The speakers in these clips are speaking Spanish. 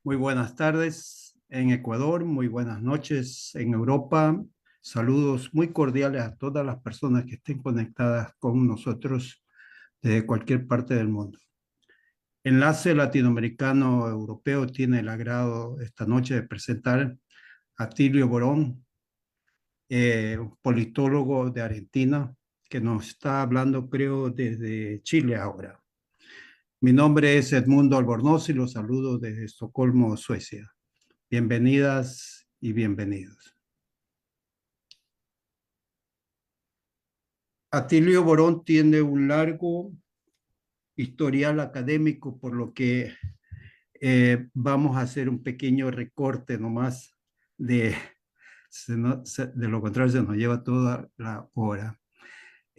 Muy buenas tardes en Ecuador, muy buenas noches en Europa. Saludos muy cordiales a todas las personas que estén conectadas con nosotros desde cualquier parte del mundo. Enlace Latinoamericano-Europeo tiene el agrado esta noche de presentar a Tilio Borón, un politólogo de Argentina, que nos está hablando, creo, desde Chile ahora. Mi nombre es Edmundo Albornoz y los saludo desde Estocolmo, Suecia. Bienvenidas y bienvenidos. Atilio Borón tiene un largo historial académico, por lo que vamos a hacer un pequeño recorte nomás de, de lo contrario se nos lleva toda la hora.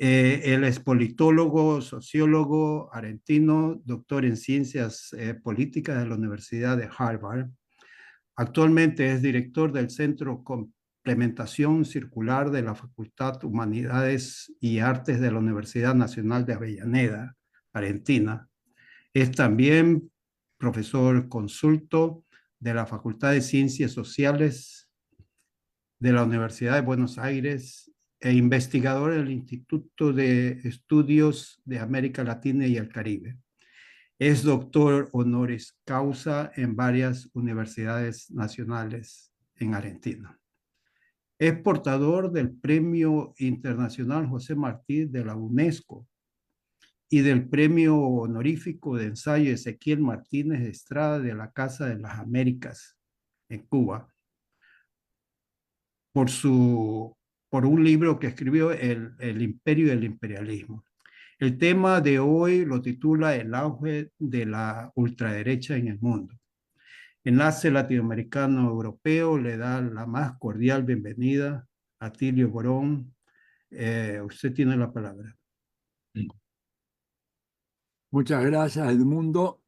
Él es politólogo, sociólogo argentino, doctor en ciencias políticas de la Universidad de Harvard. Actualmente es director del Centro Complementación Circular de la Facultad Humanidades y Artes de la Universidad Nacional de Avellaneda, Argentina. Es también profesor consulto de la Facultad de Ciencias Sociales de la Universidad de Buenos Aires e investigador del Instituto de Estudios de América Latina y el Caribe. Es doctor honoris causa en varias universidades nacionales en Argentina. Es portador del Premio Internacional José Martí de la UNESCO y del Premio Honorífico de Ensayo Ezequiel Martínez Estrada de la Casa de las Américas en Cuba por, por un libro que escribió, el Imperio y el Imperialismo. El tema de hoy lo titula El auge de la ultraderecha en el mundo. Enlace Latinoamericano-Europeo le da la más cordial bienvenida a Tilio Borón. Usted tiene la palabra. Muchas gracias, Edmundo.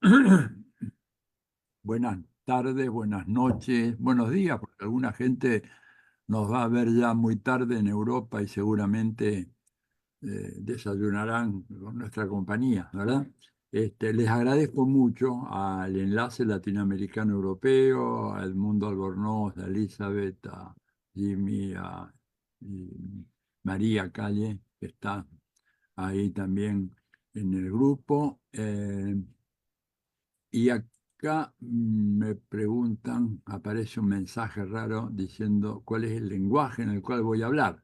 Buenas tardes, buenas noches, buenos días, porque alguna gente nos va a ver ya muy tarde en Europa y seguramente desayunarán con nuestra compañía, ¿verdad? Les agradezco mucho al Enlace Latinoamericano Europeo, a Edmundo Albornoz, a Elizabeth, a Jimmy, y María Calle, que está ahí también en el grupo. Y acá me preguntan, aparece un mensaje raro diciendo cuál es el lenguaje en el cual voy a hablar.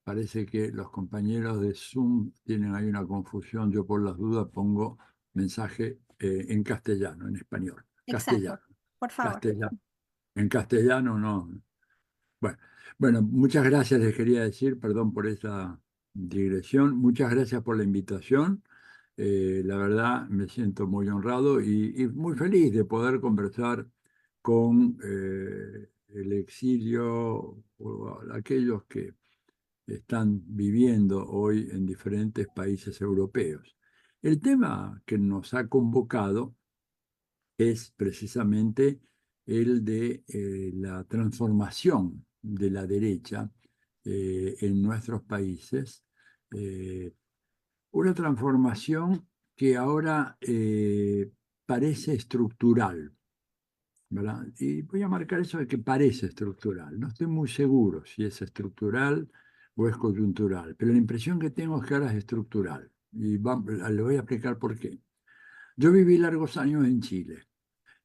Parece que los compañeros de Zoom tienen ahí una confusión. Yo por las dudas pongo mensaje en castellano, en español. Exacto, Castellano, por favor. castellano. En castellano no. Bueno, bueno, muchas gracias les quería decir, perdón por esa digresión. Muchas gracias por la invitación. La verdad me siento muy honrado y muy feliz de poder conversar con el exilio o aquellos que están viviendo hoy en diferentes países europeos. El tema que nos ha convocado es precisamente el de la transformación de la derecha en nuestros países. eh, una transformación que ahora parece estructural, ¿verdad? Y voy a marcar eso de que parece estructural. No estoy muy seguro si es estructural o es coyuntural, pero la impresión que tengo es que ahora es estructural. Y le voy a explicar por qué. Yo viví largos años en Chile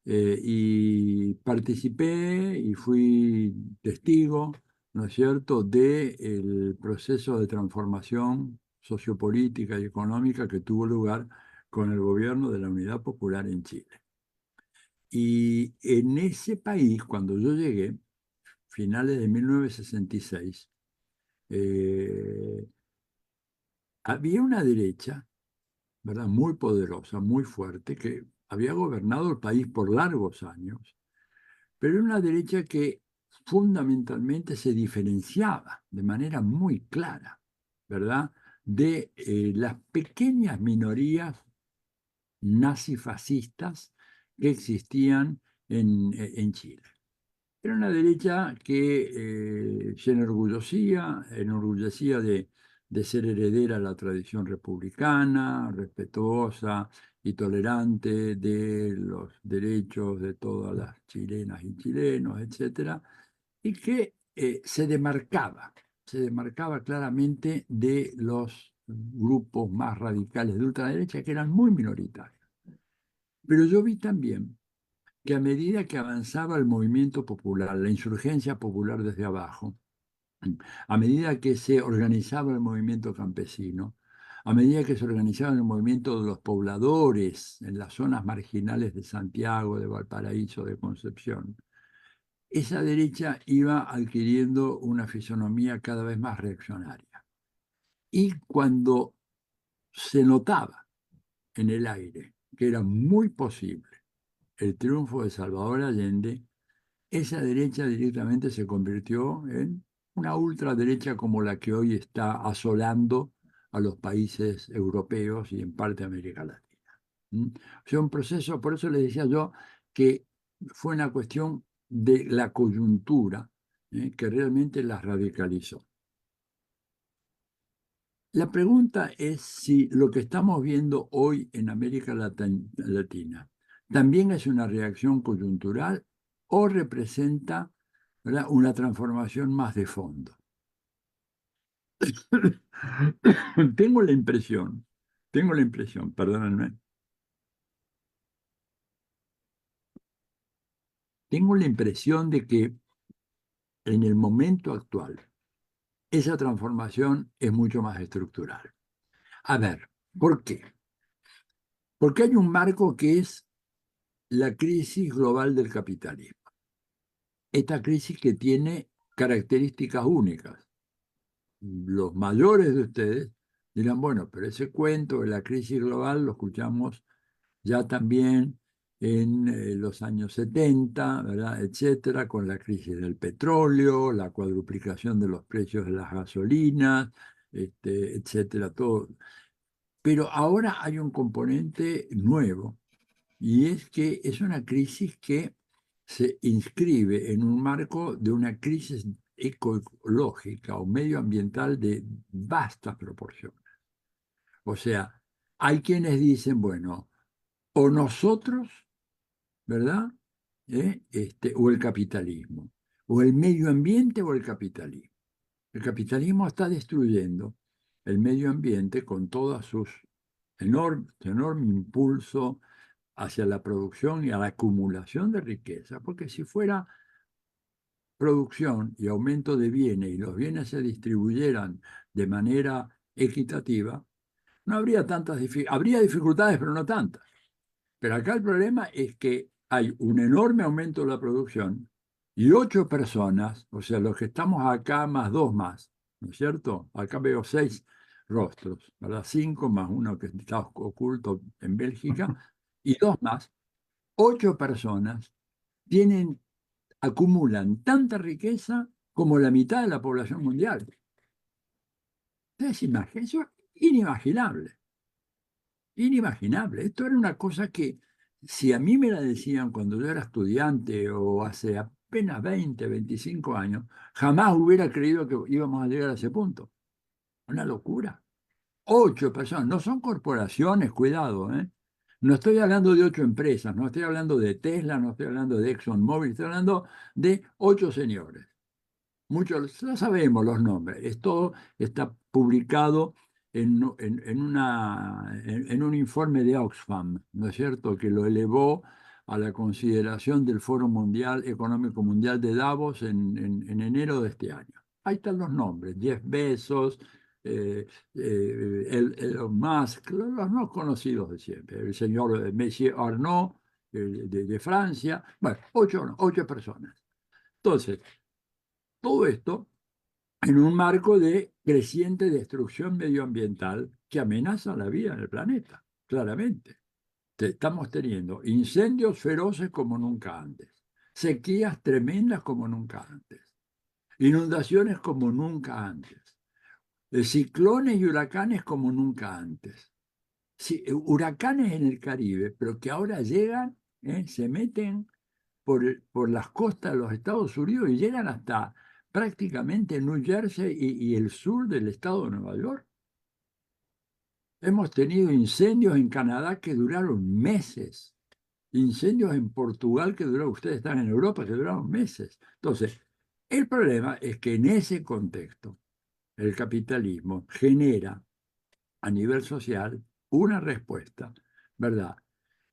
y participé y fui testigo, ¿no es cierto?, del proceso de transformación sociopolítica y económica que tuvo lugar con el gobierno de la Unidad Popular en Chile. Y en ese país, cuando yo llegué, finales de 1966, eh, había una derecha, ¿verdad?, muy poderosa, muy fuerte, que había gobernado el país por largos años, pero era una derecha que fundamentalmente se diferenciaba de manera muy clara, ¿verdad?, de las pequeñas minorías nazifascistas que existían en Chile. Era una derecha que se enorgullecía de ser heredera a la tradición republicana, respetuosa y tolerante de los derechos de todas las chilenas y chilenos, etcétera, y que se demarcaba claramente de los grupos más radicales de ultraderecha, que eran muy minoritarios. Pero yo vi también que a medida que avanzaba el movimiento popular, la insurgencia popular desde abajo, a medida que se organizaba el movimiento campesino, a medida que se organizaba el movimiento de los pobladores en las zonas marginales de Santiago, de Valparaíso, de Concepción, esa derecha iba adquiriendo una fisonomía cada vez más reaccionaria. Y cuando se notaba en el aire que era muy posible el triunfo de Salvador Allende, esa derecha directamente se convirtió en una ultraderecha como la que hoy está asolando a los países europeos y en parte América Latina. ¿Mm? O sea, un proceso, por eso les decía yo que fue una cuestión de la coyuntura, que realmente las radicalizó. La pregunta es si lo que estamos viendo hoy en América Latina también es una reacción coyuntural o representa, ¿verdad?, una transformación más de fondo. Tengo la impresión, perdónenme, tengo la impresión de que en el momento actual esa transformación es mucho más estructural. A ver, ¿por qué? Porque hay un marco que es la crisis global del capitalismo. Esta crisis que tiene características únicas. Los mayores de ustedes dirán, bueno, pero ese cuento de la crisis global lo escuchamos ya también en los años 70, ¿verdad?, etcétera, con la crisis del petróleo, la cuadruplicación de los precios de las gasolinas, etcétera, todo. Pero ahora hay un componente nuevo, y es que es una crisis que se inscribe en un marco de una crisis ecológica o medioambiental de vastas proporciones. O sea, hay quienes dicen, bueno, o nosotros, ¿verdad? O el capitalismo, o el medio ambiente o el capitalismo. El capitalismo está destruyendo el medio ambiente con todas sus enorme impulso hacia la producción y a la acumulación de riqueza, porque si fuera producción y aumento de bienes y los bienes se distribuyeran de manera equitativa, no habría tantas dificultades, habría dificultades, pero no tantas. Pero acá el problema es que hay un enorme aumento de la producción y 8 personas, o sea, los que estamos acá más 2 más, ¿no es cierto? Acá veo 6 rostros, ¿verdad? 5 más uno que está oculto en Bélgica y 2 más. 8 personas tienen, acumulan tanta riqueza como la mitad de la población mundial. Eso es inimaginable. Inimaginable. Esto era una cosa que, si a mí me la decían cuando yo era estudiante o hace apenas 20, 25 años, jamás hubiera creído que íbamos a llegar a ese punto. Una locura. 8 personas, no son corporaciones, cuidado, ¿eh? No estoy hablando de 8 empresas, no estoy hablando de Tesla, no estoy hablando de ExxonMobil, estoy hablando de 8 señores. Muchos, ya sabemos los nombres, todo está publicado en un informe de Oxfam, ¿no es cierto?, que lo elevó a la consideración del Foro Económico Mundial de Davos en enero de este año. Ahí están los nombres, Jeff Bezos, Elon Musk, los no conocidos de siempre, el señor Monsieur Arnault de Francia, bueno, 8 personas. Entonces, todo esto en un marco de creciente destrucción medioambiental que amenaza la vida en el planeta, claramente. Estamos teniendo incendios feroces como nunca antes, sequías tremendas como nunca antes, inundaciones como nunca antes, ciclones y huracanes como nunca antes. Sí, huracanes en el Caribe, pero que ahora llegan, se meten por las costas de los Estados Unidos y llegan hasta prácticamente New Jersey y el sur del estado de Nueva York. Hemos tenido incendios en Canadá que duraron meses, incendios en Portugal que duraron, ustedes están en Europa, que duraron meses. Entonces, el problema es que en ese contexto, el capitalismo genera a nivel social una respuesta, ¿verdad?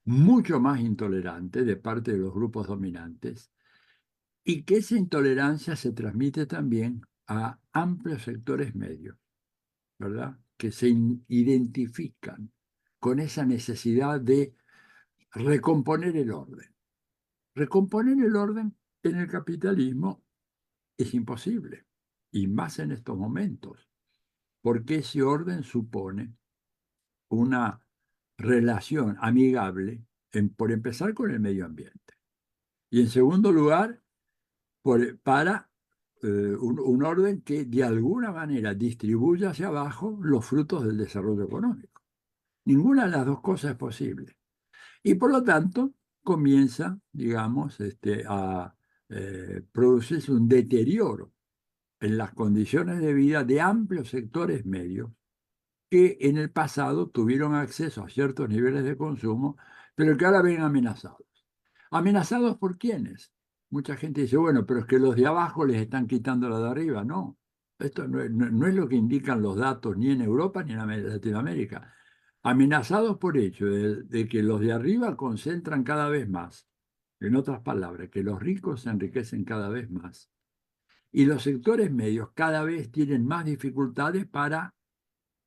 Mucho más intolerante de parte de los grupos dominantes y que esa intolerancia se transmite también a amplios sectores medios, ¿verdad? Que se identifican con esa necesidad de recomponer el orden. Recomponer el orden en el capitalismo es imposible, y más en estos momentos, porque ese orden supone una relación amigable, por empezar con el medio ambiente, y en segundo lugar, para un orden que de alguna manera distribuya hacia abajo los frutos del desarrollo económico. Ninguna de las dos cosas es posible. Y por lo tanto, comienza, digamos, a producirse un deterioro en las condiciones de vida de amplios sectores medios que en el pasado tuvieron acceso a ciertos niveles de consumo, pero que ahora ven amenazados. ¿Amenazados por quiénes? Mucha gente dice, bueno, pero es que los de abajo les están quitando lo de arriba. No, esto no es lo que indican los datos ni en Europa ni en Latinoamérica. Amenazados por hecho de que los de arriba concentran cada vez más. En otras palabras, que los ricos se enriquecen cada vez más. Y los sectores medios cada vez tienen más dificultades para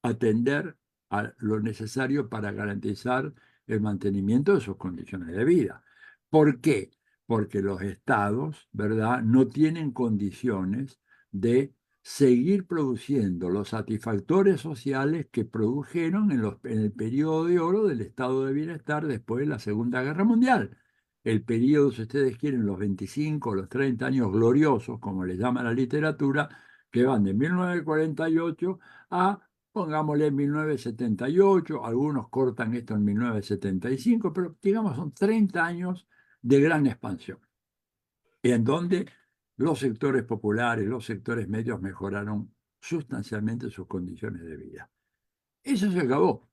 atender a lo necesario para garantizar el mantenimiento de sus condiciones de vida. ¿Por qué? Porque los estados, ¿verdad?, no tienen condiciones de seguir produciendo los satisfactores sociales que produjeron en el periodo de oro del estado de bienestar después de la Segunda Guerra Mundial. El periodo, si ustedes quieren, los 25 o los 30 años gloriosos, como le llama la literatura, que van de 1948 a, pongámosle, 1978, algunos cortan esto en 1975, pero digamos son 30 años de gran expansión, en donde los sectores populares, los sectores medios mejoraron sustancialmente sus condiciones de vida. Eso se acabó,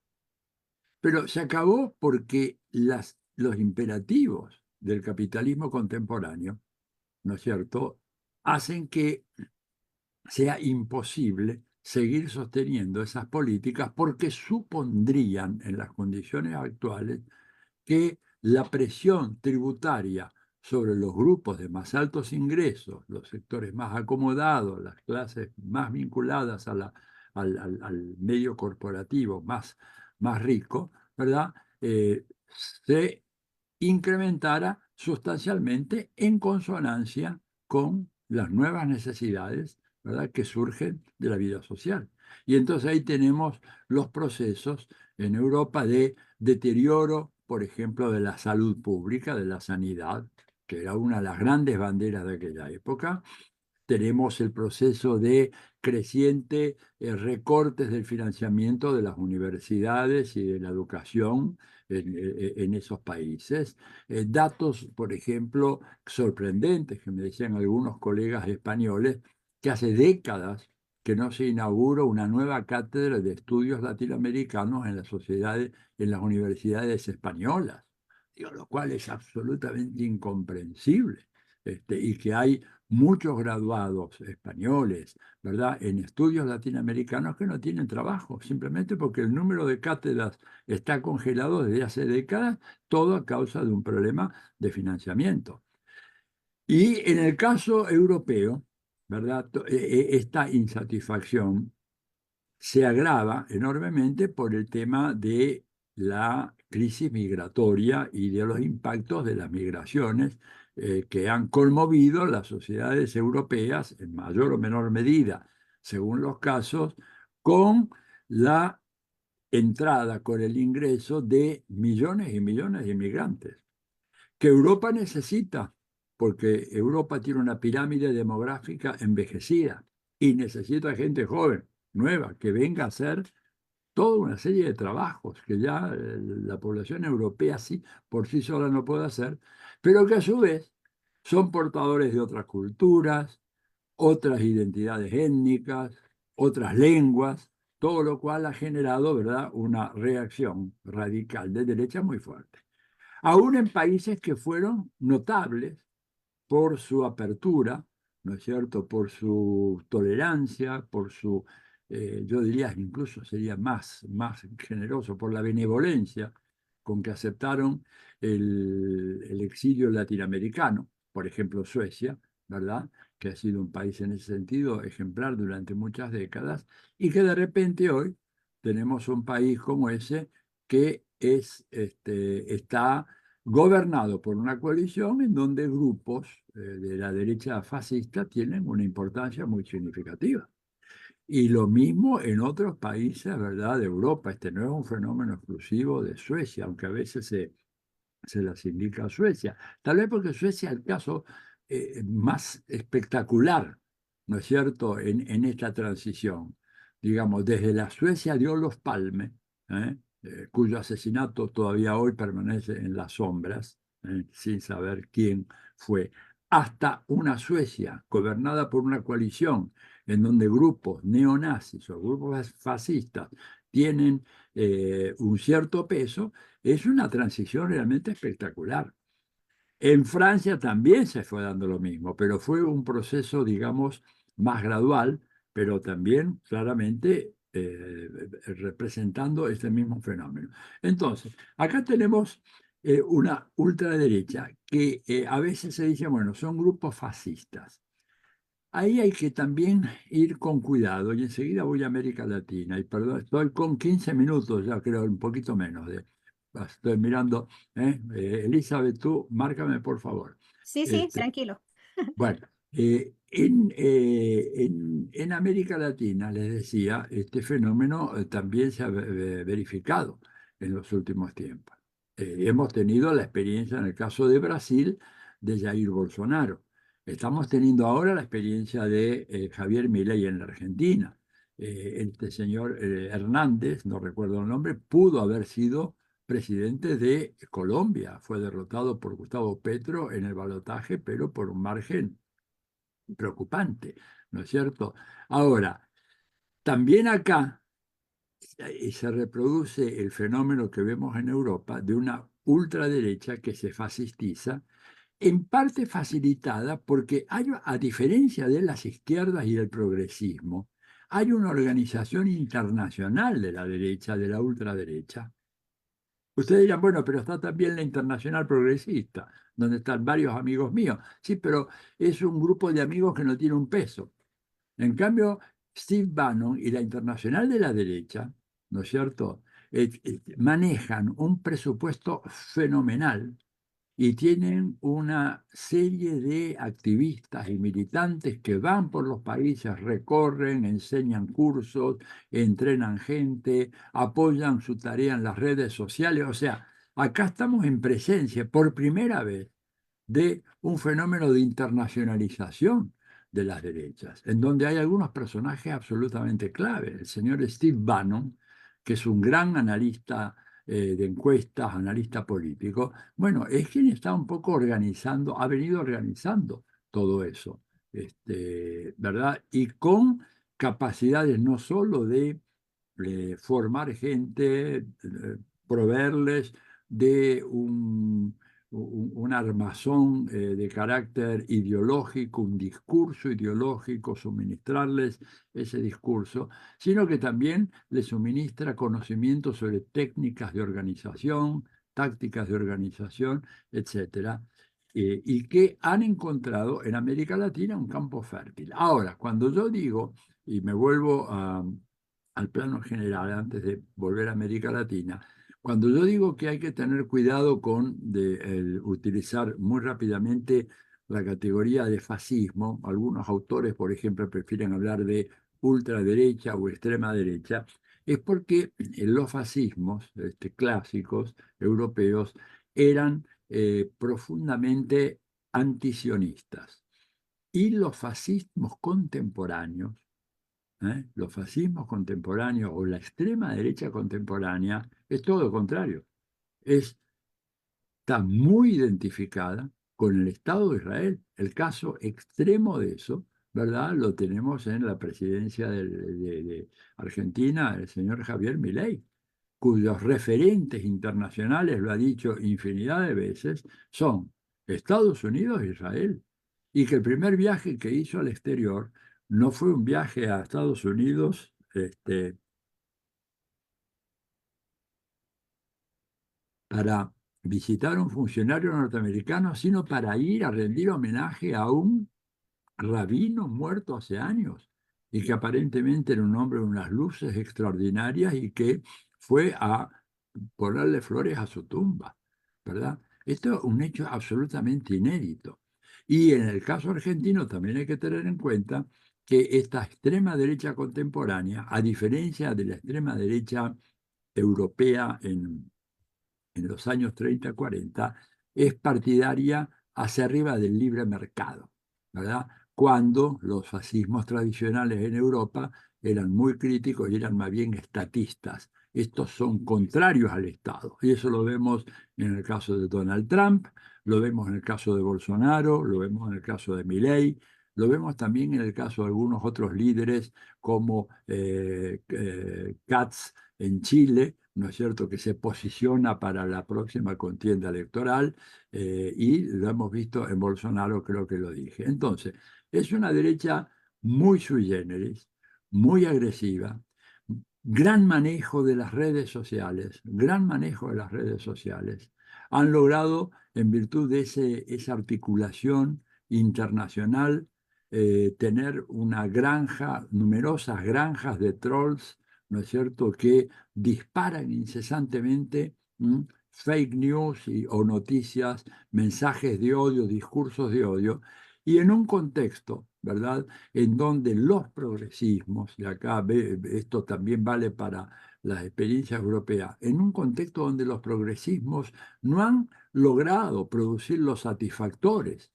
pero se acabó porque los imperativos del capitalismo contemporáneo, ¿no es cierto?, hacen que sea imposible seguir sosteniendo esas políticas porque supondrían en las condiciones actuales que la presión tributaria sobre los grupos de más altos ingresos, los sectores más acomodados, las clases más vinculadas al medio corporativo más rico, ¿verdad? Se incrementara sustancialmente en consonancia con las nuevas necesidades, ¿verdad?, que surgen de la vida social. Y entonces ahí tenemos los procesos en Europa de deterioro, por ejemplo, de la salud pública, de la sanidad, que era una de las grandes banderas de aquella época. Tenemos el proceso de creciente recortes del financiamiento de las universidades y de la educación en esos países. Datos, por ejemplo, sorprendentes que me decían algunos colegas españoles, que hace décadas que no se inaugura una nueva cátedra de estudios latinoamericanos en las sociedades, en las universidades españolas, digo, lo cual es absolutamente incomprensible. Y que hay muchos graduados españoles, ¿verdad?, en estudios latinoamericanos que no tienen trabajo, simplemente porque el número de cátedras está congelado desde hace décadas, todo a causa de un problema de financiamiento. Y en el caso europeo, ¿verdad?, esta insatisfacción se agrava enormemente por el tema de la crisis migratoria y de los impactos de las migraciones que han conmovido las sociedades europeas en mayor o menor medida, según los casos, con la entrada, con el ingreso de millones y millones de inmigrantes que Europa necesita, porque Europa tiene una pirámide demográfica envejecida y necesita gente joven, nueva, que venga a hacer toda una serie de trabajos que ya la población europea sí, por sí sola no puede hacer, pero que a su vez son portadores de otras culturas, otras identidades étnicas, otras lenguas. todo lo cual ha generado, ¿verdad?, una reacción radical de derecha muy fuerte. Aún en países que fueron notables por su apertura, ¿no es cierto?, por su tolerancia, por su, yo diría incluso sería más generoso, por la benevolencia con que aceptaron el exilio latinoamericano, por ejemplo Suecia, ¿verdad?, que ha sido un país en ese sentido ejemplar durante muchas décadas, y que de repente hoy tenemos un país como ese que está gobernado por una coalición en donde grupos de la derecha fascista tienen una importancia muy significativa. Y lo mismo en otros países, ¿verdad?, de Europa. Este no es un fenómeno exclusivo de Suecia, aunque a veces se las indica a Suecia. Tal vez porque Suecia es el caso más espectacular, ¿no es cierto?, en esta transición. Digamos, desde la Suecia de Olof Palme, cuyo asesinato todavía hoy permanece en las sombras, sin saber quién fue, hasta una Suecia gobernada por una coalición en donde grupos neonazis o grupos fascistas tienen un cierto peso, es una transición realmente espectacular. En Francia también se fue dando lo mismo, pero fue un proceso, digamos, más gradual, pero también claramente representando este mismo fenómeno. Entonces, acá tenemos una ultraderecha que a veces se dice, bueno, son grupos fascistas. Ahí hay que también ir con cuidado, y enseguida voy a América Latina, y perdón, estoy con 15 minutos, ya creo, un poquito menos estoy mirando, Elizabeth, tú, márcame por favor. Sí, sí, Este, tranquilo. bueno, en América Latina, les decía, este fenómeno también se ha verificado en los últimos tiempos. Hemos tenido la experiencia en el caso de Brasil de Jair Bolsonaro. Estamos teniendo ahora la experiencia de Javier Milei en la Argentina. Este señor Hernández, no recuerdo el nombre, pudo haber sido presidente de Colombia. Fue derrotado por Gustavo Petro en el balotaje, pero por un margen preocupante, ¿no es cierto? Ahora, también acá se reproduce el fenómeno que vemos en Europa de una ultraderecha que se fascistiza, en parte facilitada porque hay, a diferencia de las izquierdas y del progresismo, hay una organización internacional de la derecha, de la ultraderecha. Ustedes dirán, bueno, pero está también la Internacional Progresista, donde están varios amigos míos. Sí, pero es un grupo de amigos que no tiene un peso. En cambio, Steve Bannon y la Internacional de la Derecha, ¿no es cierto?, manejan un presupuesto fenomenal y tienen una serie de activistas y militantes que van por los países, recorren, enseñan cursos, entrenan gente, apoyan su tarea en las redes sociales. O sea, acá estamos en presencia por primera vez de un fenómeno de internacionalización de las derechas, en donde hay algunos personajes absolutamente clave. El señor Steve Bannon, que es un gran analista de encuestas, analista político, bueno, es quien está un poco organizando, ha venido organizando todo eso, ¿verdad? Y con capacidades no solo de formar gente, proveerles de un armazón de carácter ideológico, un discurso ideológico, suministrarles ese discurso, sino que también les suministra conocimientos sobre técnicas de organización, tácticas de organización, etcétera, y que han encontrado en América Latina un campo fértil. Ahora, cuando yo digo, y me vuelvo al plano general antes de volver a América Latina, cuando yo digo que hay que tener cuidado con utilizar muy rápidamente la categoría de fascismo, algunos autores, por ejemplo, prefieren hablar de ultraderecha o extrema derecha, es porque los fascismos clásicos europeos eran profundamente antisionistas. Y los fascismos contemporáneos, los fascismos contemporáneos o la extrema derecha contemporánea es todo lo contrario. Está muy identificada con el Estado de Israel. El caso extremo de eso ¿verdad? Lo tenemos en la presidencia de Argentina, el señor Javier Milei, cuyos referentes internacionales, lo ha dicho infinidad de veces, son Estados Unidos e Israel. Y que el primer viaje que hizo al exterior no fue un viaje a Estados Unidos, para visitar a un funcionario norteamericano, sino para ir a rendir homenaje a un rabino muerto hace años y que aparentemente era un hombre de unas luces extraordinarias y que fue a ponerle flores a su tumba, ¿verdad? Esto es un hecho absolutamente inédito. Y en el caso argentino también hay que tener en cuenta que esta extrema derecha contemporánea, a diferencia de la extrema derecha europea en los años 30, 40, es partidaria hacia arriba del libre mercado, ¿verdad? Cuando los fascismos tradicionales en Europa eran muy críticos y eran más bien estatistas. Estos son contrarios al Estado. Y eso lo vemos en el caso de Donald Trump, lo vemos en el caso de Bolsonaro, lo vemos en el caso de Milei, lo vemos también en el caso de algunos otros líderes como Katz en Chile, ¿no es cierto?, que se posiciona para la próxima contienda electoral, y lo hemos visto en Bolsonaro, creo que lo dije. Entonces, es una derecha muy sui generis, muy agresiva, gran manejo de las redes sociales, gran manejo de las redes sociales. Han logrado, en virtud de esa articulación internacional, tener una granja, numerosas granjas de trolls, ¿no es cierto?, que disparan incesantemente fake news o noticias, mensajes de odio, discursos de odio, y en un contexto, ¿verdad?, en donde los progresismos, y acá esto también vale para las experiencias europeas, en un contexto donde los progresismos no han logrado producir los satisfactores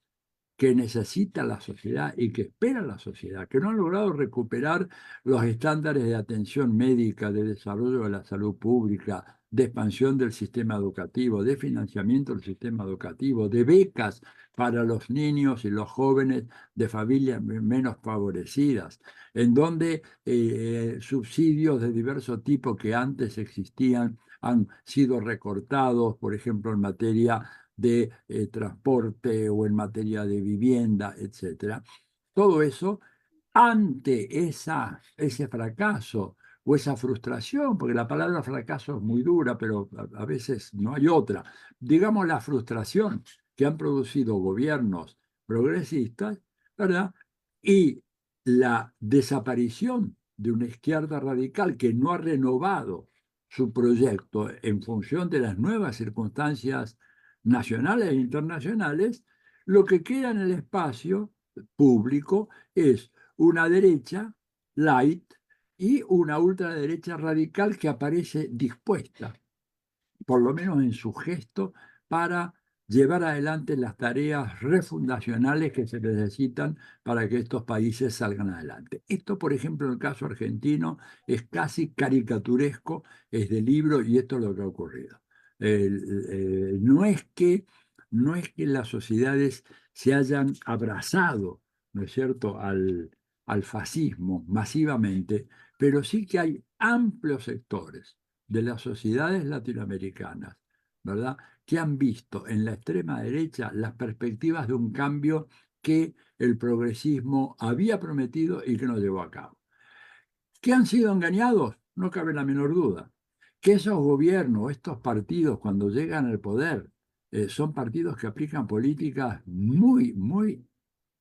que necesita la sociedad y que espera la sociedad, que no han logrado recuperar los estándares de atención médica, de desarrollo de la salud pública, de expansión del sistema educativo, de financiamiento del sistema educativo, de becas para los niños y los jóvenes de familias menos favorecidas, en donde subsidios de diverso tipo que antes existían han sido recortados, por ejemplo, en materia de transporte o en materia de vivienda, etcétera. Todo eso ante ese fracaso o esa frustración, porque la palabra fracaso es muy dura, pero a veces no hay otra. Digamos la frustración que han producido gobiernos progresistas, ¿verdad? Y la desaparición de una izquierda radical que no ha renovado su proyecto en función de las nuevas circunstancias nacionales e internacionales, lo que queda en el espacio público es una derecha light y una ultraderecha radical que aparece dispuesta, por lo menos en su gesto, para llevar adelante las tareas refundacionales que se necesitan para que estos países salgan adelante. Esto, por ejemplo, en el caso argentino, es casi caricaturesco, es de libro y esto es lo que ha ocurrido. No es que las sociedades se hayan abrazado, ¿no es cierto?, al fascismo masivamente, pero sí que hay amplios sectores de las sociedades latinoamericanas, ¿verdad?, que han visto en la extrema derecha las perspectivas de un cambio que el progresismo había prometido y que no llevó a cabo. ¿Que han sido engañados? No cabe la menor duda. Que esos gobiernos, estos partidos, cuando llegan al poder, son partidos que aplican políticas muy, muy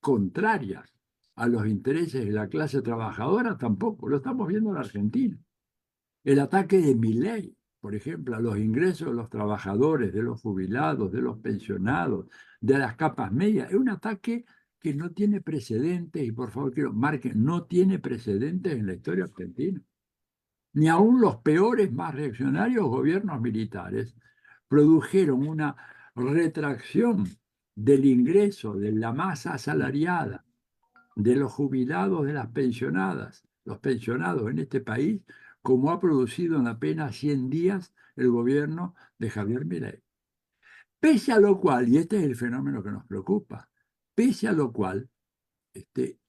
contrarias a los intereses de la clase trabajadora, tampoco. Lo estamos viendo en Argentina. El ataque de Milei, por ejemplo, a los ingresos de los trabajadores, de los jubilados, de los pensionados, de las capas medias, es un ataque que no tiene precedentes, y por favor quiero marquen, no tiene precedentes en la historia argentina. Ni aun los peores, más reaccionarios gobiernos militares produjeron una retracción del ingreso de la masa asalariada, de los jubilados, de las pensionadas, los pensionados en este país, como ha producido en apenas 100 días el gobierno de Javier Milei. Pese a lo cual, y este es el fenómeno que nos preocupa, pese a lo cual,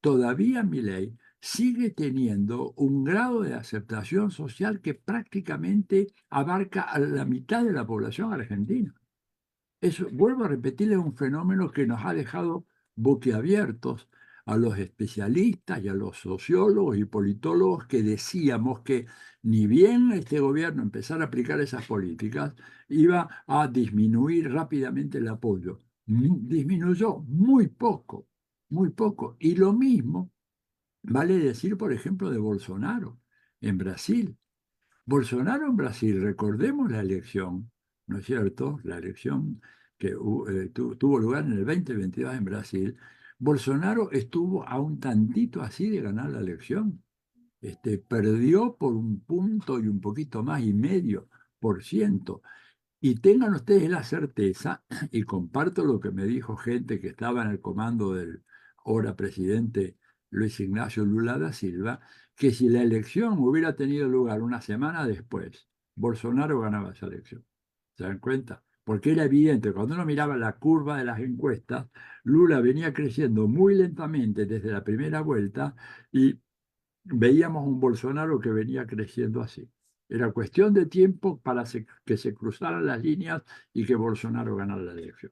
todavía Milei sigue teniendo un grado de aceptación social que prácticamente abarca a la mitad de la población argentina. Eso, vuelvo a repetirle, es un fenómeno que nos ha dejado boquiabiertos a los especialistas y a los sociólogos y politólogos que decíamos que ni bien este gobierno empezara a aplicar esas políticas, iba a disminuir rápidamente el apoyo. Disminuyó muy poco, muy poco. Y lo mismo vale decir, por ejemplo, de Bolsonaro en Brasil. Bolsonaro en Brasil, recordemos la elección, ¿no es cierto? La elección que tuvo lugar en el 2022 en Brasil. Bolsonaro estuvo a un tantito así de ganar la elección. Perdió por 1 punto y un poquito más y medio por ciento. Y tengan ustedes la certeza, y comparto lo que me dijo gente que estaba en el comando del ahora presidente Luis Ignacio Lula da Silva, que si la elección hubiera tenido lugar una semana después, Bolsonaro ganaba esa elección. ¿Se dan cuenta? Porque era evidente, cuando uno miraba la curva de las encuestas, Lula venía creciendo muy lentamente desde la primera vuelta y veíamos un Bolsonaro que venía creciendo así. Era cuestión de tiempo para que se cruzaran las líneas y que Bolsonaro ganara la elección.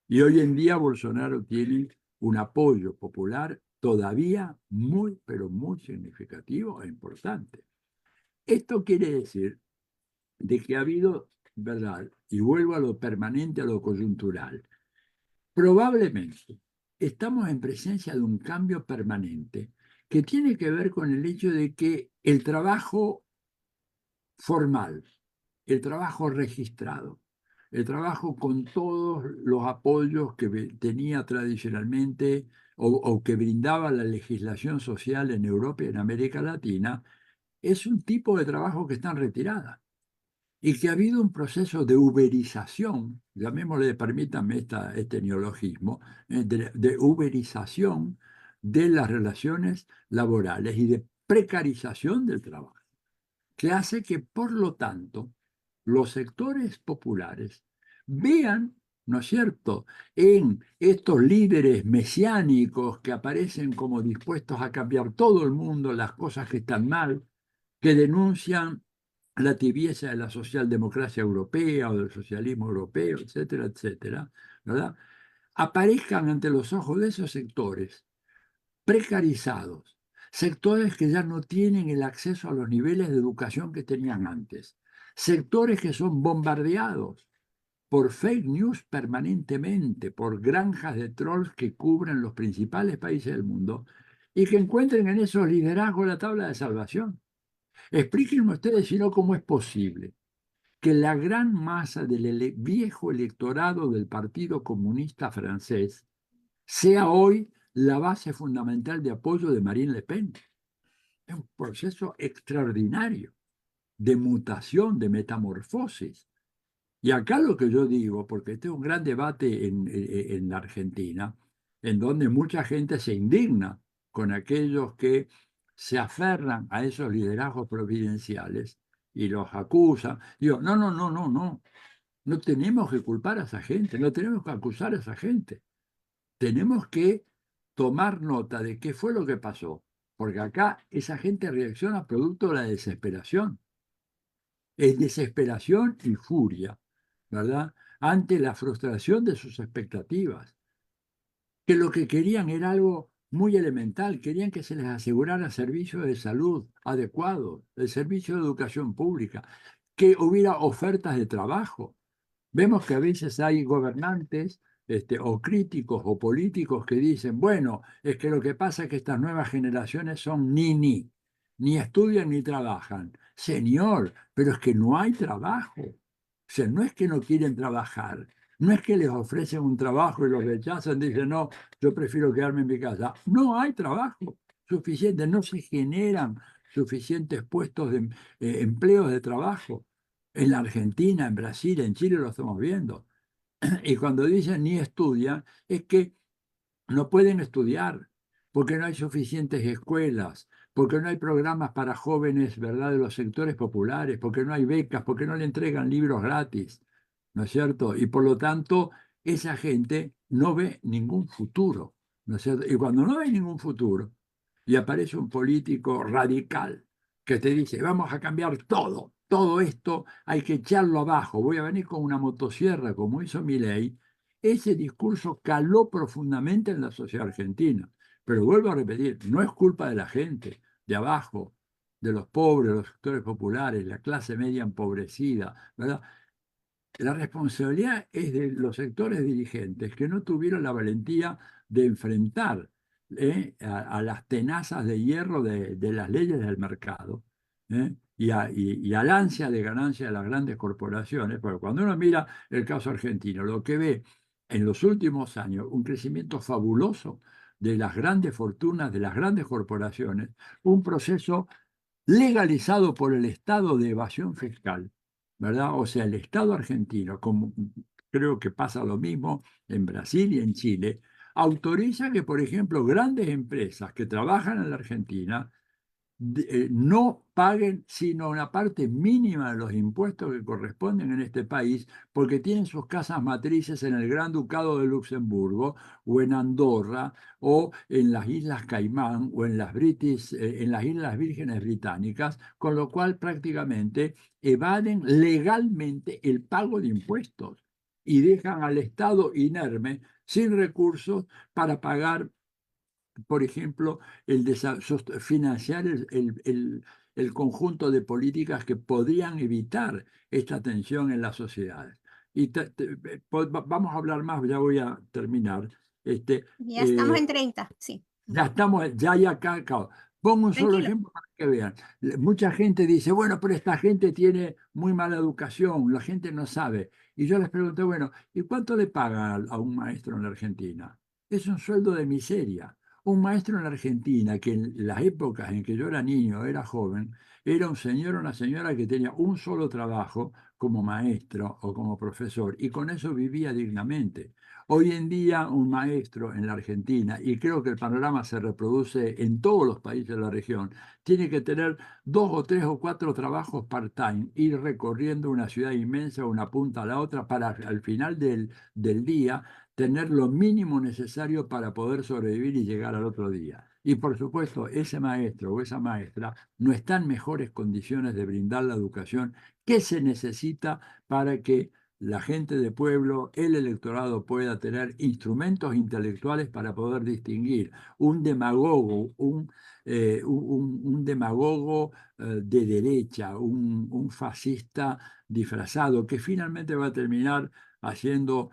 Y hoy en día Bolsonaro tiene un apoyo popular todavía muy, pero muy significativo e importante. Esto quiere decir de que ha habido, ¿verdad? Y vuelvo a lo permanente, a lo coyuntural. Probablemente estamos en presencia de un cambio permanente que tiene que ver con el hecho de que el trabajo formal, el trabajo registrado, el trabajo con todos los apoyos que tenía tradicionalmente o que brindaba la legislación social en Europa y en América Latina, es un tipo de trabajo que está en retirada y que ha habido un proceso de uberización, llamémosle, permítanme este neologismo, de uberización de las relaciones laborales y de precarización del trabajo, que hace que, por lo tanto, los sectores populares vean, ¿no es cierto?, en estos líderes mesiánicos que aparecen como dispuestos a cambiar todo el mundo, las cosas que están mal, que denuncian la tibieza de la socialdemocracia europea o del socialismo europeo, etcétera, etcétera, ¿verdad? Aparezcan ante los ojos de esos sectores precarizados, sectores que ya no tienen el acceso a los niveles de educación que tenían antes, sectores que son bombardeados por fake news permanentemente, por granjas de trolls que cubren los principales países del mundo y que encuentren en esos liderazgos la tabla de salvación. Explíquenme ustedes, si no, cómo es posible que la gran masa del viejo electorado del Partido Comunista francés sea hoy la base fundamental de apoyo de Marine Le Pen. Es un proceso extraordinario de mutación, de metamorfosis. Y acá lo que yo digo, porque este es un gran debate en la Argentina, en donde mucha gente se indigna con aquellos que se aferran a esos liderazgos providenciales y los acusan. Digo, no, no, no, no, no. No tenemos que culpar a esa gente, no tenemos que acusar a esa gente. Tenemos que tomar nota de qué fue lo que pasó, porque acá esa gente reacciona producto de la desesperación. Es desesperación y furia, ¿verdad? Ante la frustración de sus expectativas, que lo que querían era algo muy elemental, querían que se les asegurara servicios de salud adecuados, el servicio de educación pública, que hubiera ofertas de trabajo. Vemos que a veces hay gobernantes o críticos o políticos que dicen, bueno, es que lo que pasa es que estas nuevas generaciones son ni estudian ni trabajan. Señor, pero es que no hay trabajo. O sea, no es que no quieren trabajar, no es que les ofrecen un trabajo y lo rechazan, dicen, no, yo prefiero quedarme en mi casa. No hay trabajo suficiente, no se generan suficientes puestos de empleos de trabajo. En la Argentina, en Brasil, en Chile lo estamos viendo. Y cuando dicen ni estudian, es que no pueden estudiar, porque no hay suficientes escuelas, porque no hay programas para jóvenes, ¿verdad?, de los sectores populares, porque no hay becas, porque no le entregan libros gratis, ¿no es cierto? Y por lo tanto, esa gente no ve ningún futuro. ¿no es cierto? Y cuando no hay ningún futuro y aparece un político radical que te dice, vamos a cambiar todo, todo esto hay que echarlo abajo, voy a venir con una motosierra como hizo Milei, ese discurso caló profundamente en la sociedad argentina. Pero vuelvo a repetir, no es culpa de la gente de abajo, de los pobres, los sectores populares, la clase media empobrecida, ¿verdad? La responsabilidad es de los sectores dirigentes que no tuvieron la valentía de enfrentar a las tenazas de hierro de las leyes del mercado, y al ansia de ganancia de las grandes corporaciones. Porque cuando uno mira el caso argentino, lo que ve en los últimos años, un crecimiento fabuloso de las grandes fortunas, de las grandes corporaciones, un proceso legalizado por el Estado de evasión fiscal, ¿verdad? O sea, el Estado argentino, como creo que pasa lo mismo en Brasil y en Chile, autoriza que, por ejemplo, grandes empresas que trabajan en la Argentina no paguen sino una parte mínima de los impuestos que corresponden en este país, porque tienen sus casas matrices en el Gran Ducado de Luxemburgo o en Andorra o en las Islas Caimán o en en las Islas Vírgenes Británicas, con lo cual prácticamente evaden legalmente el pago de impuestos y dejan al Estado inerme, sin recursos para pagar, por ejemplo, financiar el conjunto de políticas que podrían evitar esta tensión en las sociedades. Y vamos a hablar más, ya voy a terminar. Este, Ya estamos eh, en 30, sí. ya estamos, ya acá, acá. Pongo un solo Tranquilo. ejemplo para que vean. Mucha gente dice, bueno, pero esta gente tiene muy mala educación, la gente no sabe. Y yo les pregunto, bueno, ¿y cuánto le paga a un maestro en la Argentina? Es un sueldo de miseria. Un maestro en la Argentina, que en las épocas en que yo era niño, era joven, era un señor o una señora que tenía un solo trabajo como maestro o como profesor, y con eso vivía dignamente. Hoy en día un maestro en la Argentina, y creo que el panorama se reproduce en todos los países de la región, tiene que tener dos o tres o cuatro trabajos part-time, ir recorriendo una ciudad inmensa, una punta a la otra, para al final del día tener lo mínimo necesario para poder sobrevivir y llegar al otro día. Y por supuesto, ese maestro o esa maestra no está en mejores condiciones de brindar la educación que se necesita para que la gente de pueblo, el electorado, pueda tener instrumentos intelectuales para poder distinguir un demagogo, un demagogo de derecha, un fascista disfrazado, que finalmente va a terminar haciendo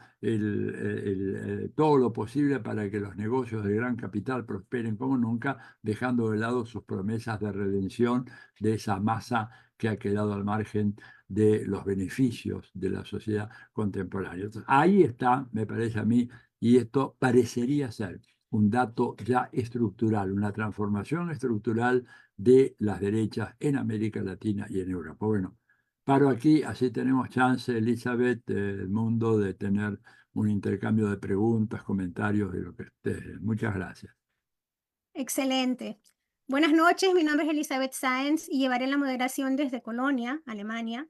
todo lo posible para que los negocios de gran capital prosperen como nunca, dejando de lado sus promesas de redención de esa masa que ha quedado al margen de los beneficios de la sociedad contemporánea. Entonces, ahí está, me parece a mí, y esto parecería ser un dato ya estructural, una transformación estructural de las derechas en América Latina y en Europa. Bueno, paro aquí, así tenemos chance, Elizabeth, el mundo, de tener un intercambio de preguntas, comentarios, de lo que esté. Muchas gracias. Excelente. Buenas noches, mi nombre es Elizabeth Sáenz y llevaré la moderación desde Colonia, Alemania.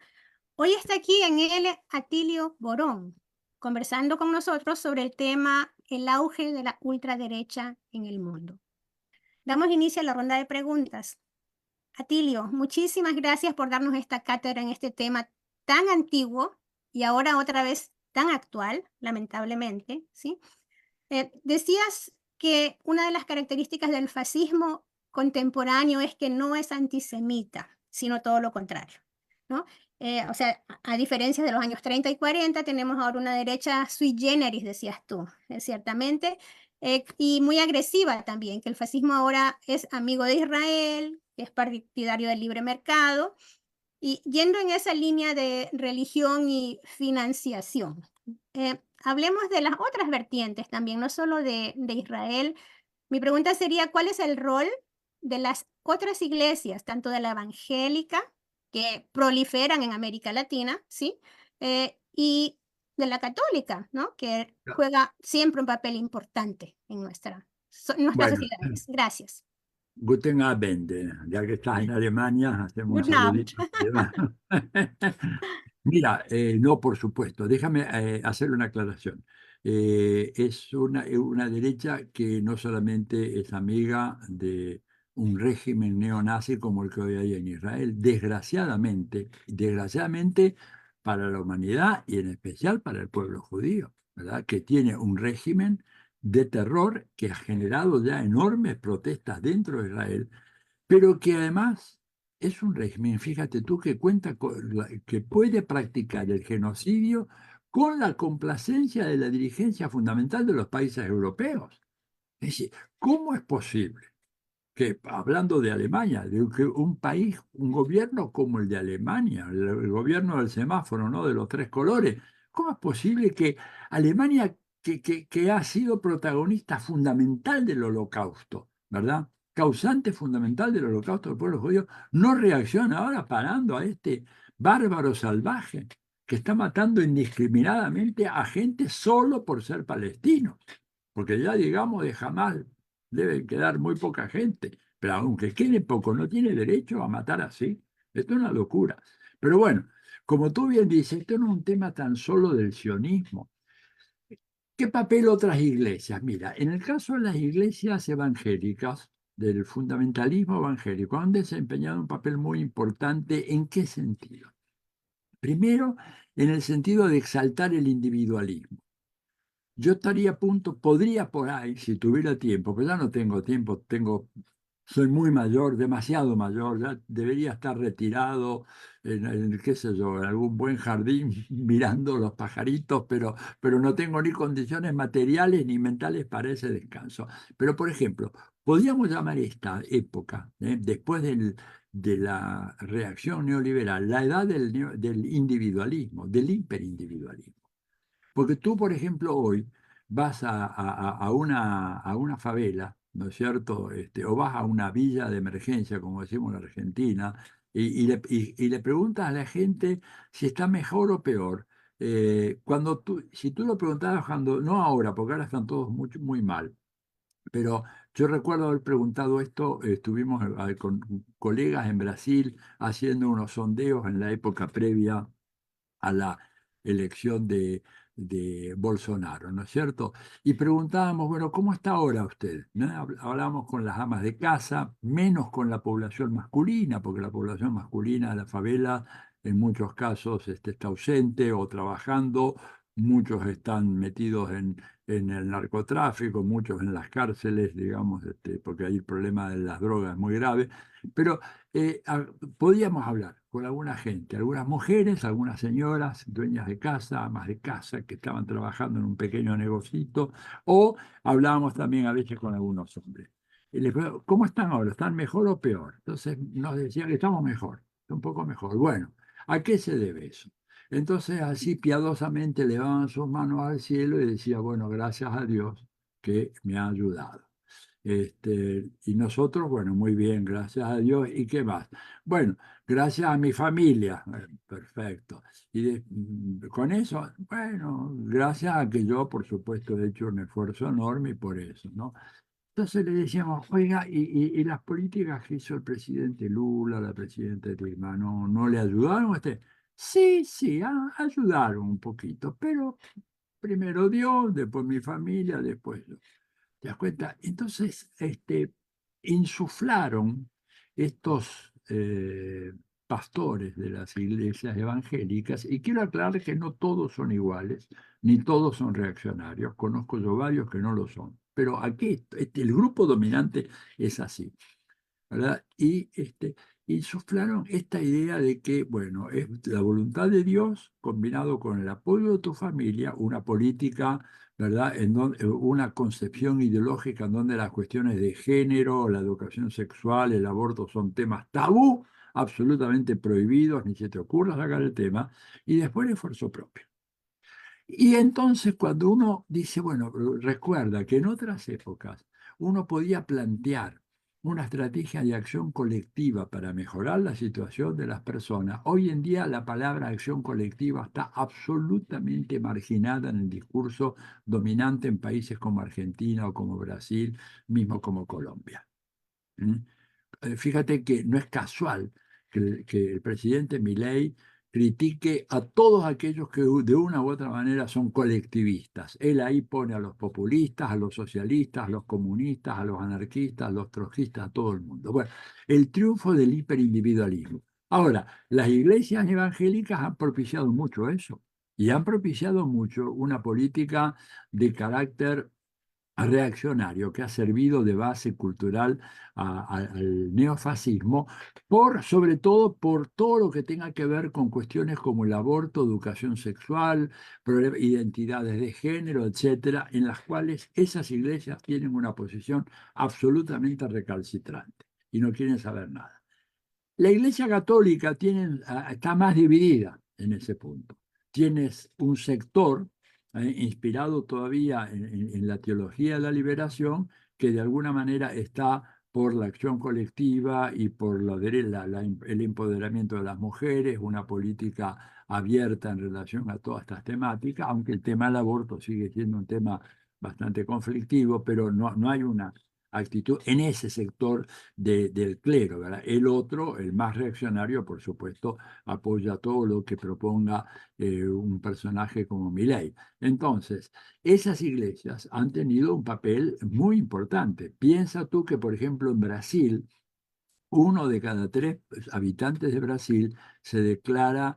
Hoy está aquí en el Atilio Borón, conversando con nosotros sobre el tema el auge de la ultraderecha en el mundo. Damos inicio a la ronda de preguntas. Atilio, muchísimas gracias por darnos esta cátedra en este tema tan antiguo y ahora otra vez tan actual, lamentablemente, ¿sí? Decías que una de las características del fascismo contemporáneo es que no es antisemita, sino todo lo contrario, ¿no? O sea, a diferencia de los años 30 y 40, tenemos ahora una derecha sui generis, decías tú, ciertamente, y muy agresiva también, que el fascismo ahora es amigo de Israel, que es partidario del libre mercado, y yendo en esa línea de religión y financiación. Hablemos de las otras vertientes también, no solo de Israel. Mi pregunta sería, ¿cuál es el rol de las otras iglesias, tanto de la evangélica, que proliferan en América Latina, ¿sí? Y de la católica, ¿no? Que juega siempre un papel importante en nuestras Bueno, sociedades. Gracias. Guten Abend, ya que estás en Alemania, hacemos un Good night. saludito. Mira, no, por supuesto, déjame hacer una aclaración. es una derecha que no solamente es amiga de un régimen neonazi como el que hoy hay en Israel, desgraciadamente para la humanidad y en especial para el pueblo judío, ¿verdad? Que tiene un régimen de terror que ha generado ya enormes protestas dentro de Israel, pero que además es un régimen, fíjate tú, que cuenta que puede practicar el genocidio con la complacencia de la dirigencia fundamental de los países europeos. Es decir, ¿cómo es posible que, hablando de Alemania, de que un país, un gobierno como el de Alemania, el gobierno del semáforo, ¿no? De los tres colores, ¿cómo es posible que Alemania, que ha sido protagonista fundamental del Holocausto, ¿verdad? Causante fundamental del Holocausto del pueblo judío, no reacciona ahora parando a este bárbaro salvaje que está matando indiscriminadamente a gente solo por ser palestinos? Porque ya digamos de Hamás debe quedar muy poca gente, pero aunque quede poco, no tiene derecho a matar así. Esto es una locura. Pero bueno, como tú bien dices, esto no es un tema tan solo del sionismo. ¿Qué papel otras iglesias? Mira, en el caso de las iglesias evangélicas, del fundamentalismo evangélico, han desempeñado un papel muy importante. ¿En qué sentido? Primero, en el sentido de exaltar el individualismo. Yo estaría a punto, podría por ahí, si tuviera tiempo, pero ya no tengo tiempo, soy muy mayor, demasiado mayor, ya debería estar retirado qué sé yo, en algún buen jardín mirando los pajaritos, pero no tengo ni condiciones materiales ni mentales para ese descanso. Pero, por ejemplo, podríamos llamar esta época, después de la reacción neoliberal, la edad del individualismo, del hiperindividualismo. Porque tú, por ejemplo, hoy vas a una favela, ¿no es cierto? O vas a una villa de emergencia, como decimos en Argentina, y le preguntas a la gente si está mejor o peor. Si tú lo preguntabas cuando, no ahora, porque ahora están todos muy mal, pero yo recuerdo haber preguntado esto, estuvimos con colegas en Brasil haciendo unos sondeos en la época previa a la elección de Bolsonaro, ¿no es cierto? Y preguntábamos, bueno, ¿cómo está ahora usted? ¿No? Hablábamos con las amas de casa, menos con la población masculina, porque la población masculina de la favela en muchos casos está ausente o trabajando, muchos están metidos en el narcotráfico, muchos en las cárceles, digamos, porque ahí el problema de las drogas es muy grave, pero podíamos hablar con alguna gente, algunas mujeres, algunas señoras, dueñas de casa, amas de casa, que estaban trabajando en un pequeño negocito, o hablábamos también a veces con algunos hombres. Y les pregunto, ¿cómo están ahora? ¿Están mejor o peor? Entonces nos decían que estamos mejor, un poco mejor. Bueno, ¿a qué se debe eso? Entonces así piadosamente levaban sus manos al cielo y decía, bueno, gracias a Dios que me ha ayudado. Y nosotros, bueno, muy bien, gracias a Dios. ¿Y qué más? Bueno, gracias a mi familia. Perfecto. Con eso, bueno, gracias a que yo, por supuesto, he hecho un esfuerzo enorme y por eso, ¿no? Entonces le decíamos, oiga, ¿y las políticas que hizo el presidente Lula, la presidenta Dilma, no le ayudaron a usted? Sí, sí, ayudaron un poquito, pero primero Dios, después mi familia, después yo. ¿Te das cuenta? Entonces, insuflaron estos pastores de las iglesias evangélicas, y quiero aclarar que no todos son iguales, ni todos son reaccionarios, conozco yo varios que no lo son, pero aquí el grupo dominante es así, ¿verdad? Y insuflaron esta idea de que, bueno, es la voluntad de Dios combinado con el apoyo de tu familia, una política, ¿verdad? Una concepción ideológica en donde las cuestiones de género, la educación sexual, el aborto son temas tabú, absolutamente prohibidos, ni se te ocurra sacar el tema, y después el esfuerzo propio. Y entonces cuando uno dice, bueno, recuerda que en otras épocas uno podía plantear una estrategia de acción colectiva para mejorar la situación de las personas, hoy en día la palabra acción colectiva está absolutamente marginada en el discurso dominante en países como Argentina o como Brasil, mismo como Colombia. ¿Mm? Fíjate que no es casual que el presidente Milei critique a todos aquellos que de una u otra manera son colectivistas. Él ahí pone a los populistas, a los socialistas, a los comunistas, a los anarquistas, a los trotskistas, a todo el mundo. Bueno, el triunfo del hiperindividualismo. Ahora, las iglesias evangélicas han propiciado mucho eso y han propiciado mucho una política de carácter reaccionario que ha servido de base cultural al neofascismo, sobre todo por todo lo que tenga que ver con cuestiones como el aborto, educación sexual, identidades de género, etcétera, en las cuales esas iglesias tienen una posición absolutamente recalcitrante y no quieren saber nada. La Iglesia Católica está más dividida en ese punto. Tienes un sector inspirado todavía en la teología de la liberación, que de alguna manera está por la acción colectiva y por el empoderamiento de las mujeres, una política abierta en relación a todas estas temáticas, aunque el tema del aborto sigue siendo un tema bastante conflictivo, pero no hay una actitud en ese sector del clero, ¿verdad? El otro, el más reaccionario, por supuesto, apoya todo lo que proponga un personaje como Milei. Entonces, esas iglesias han tenido un papel muy importante. Piensa tú que, por ejemplo, en Brasil, 1 de cada 3 habitantes de Brasil se declara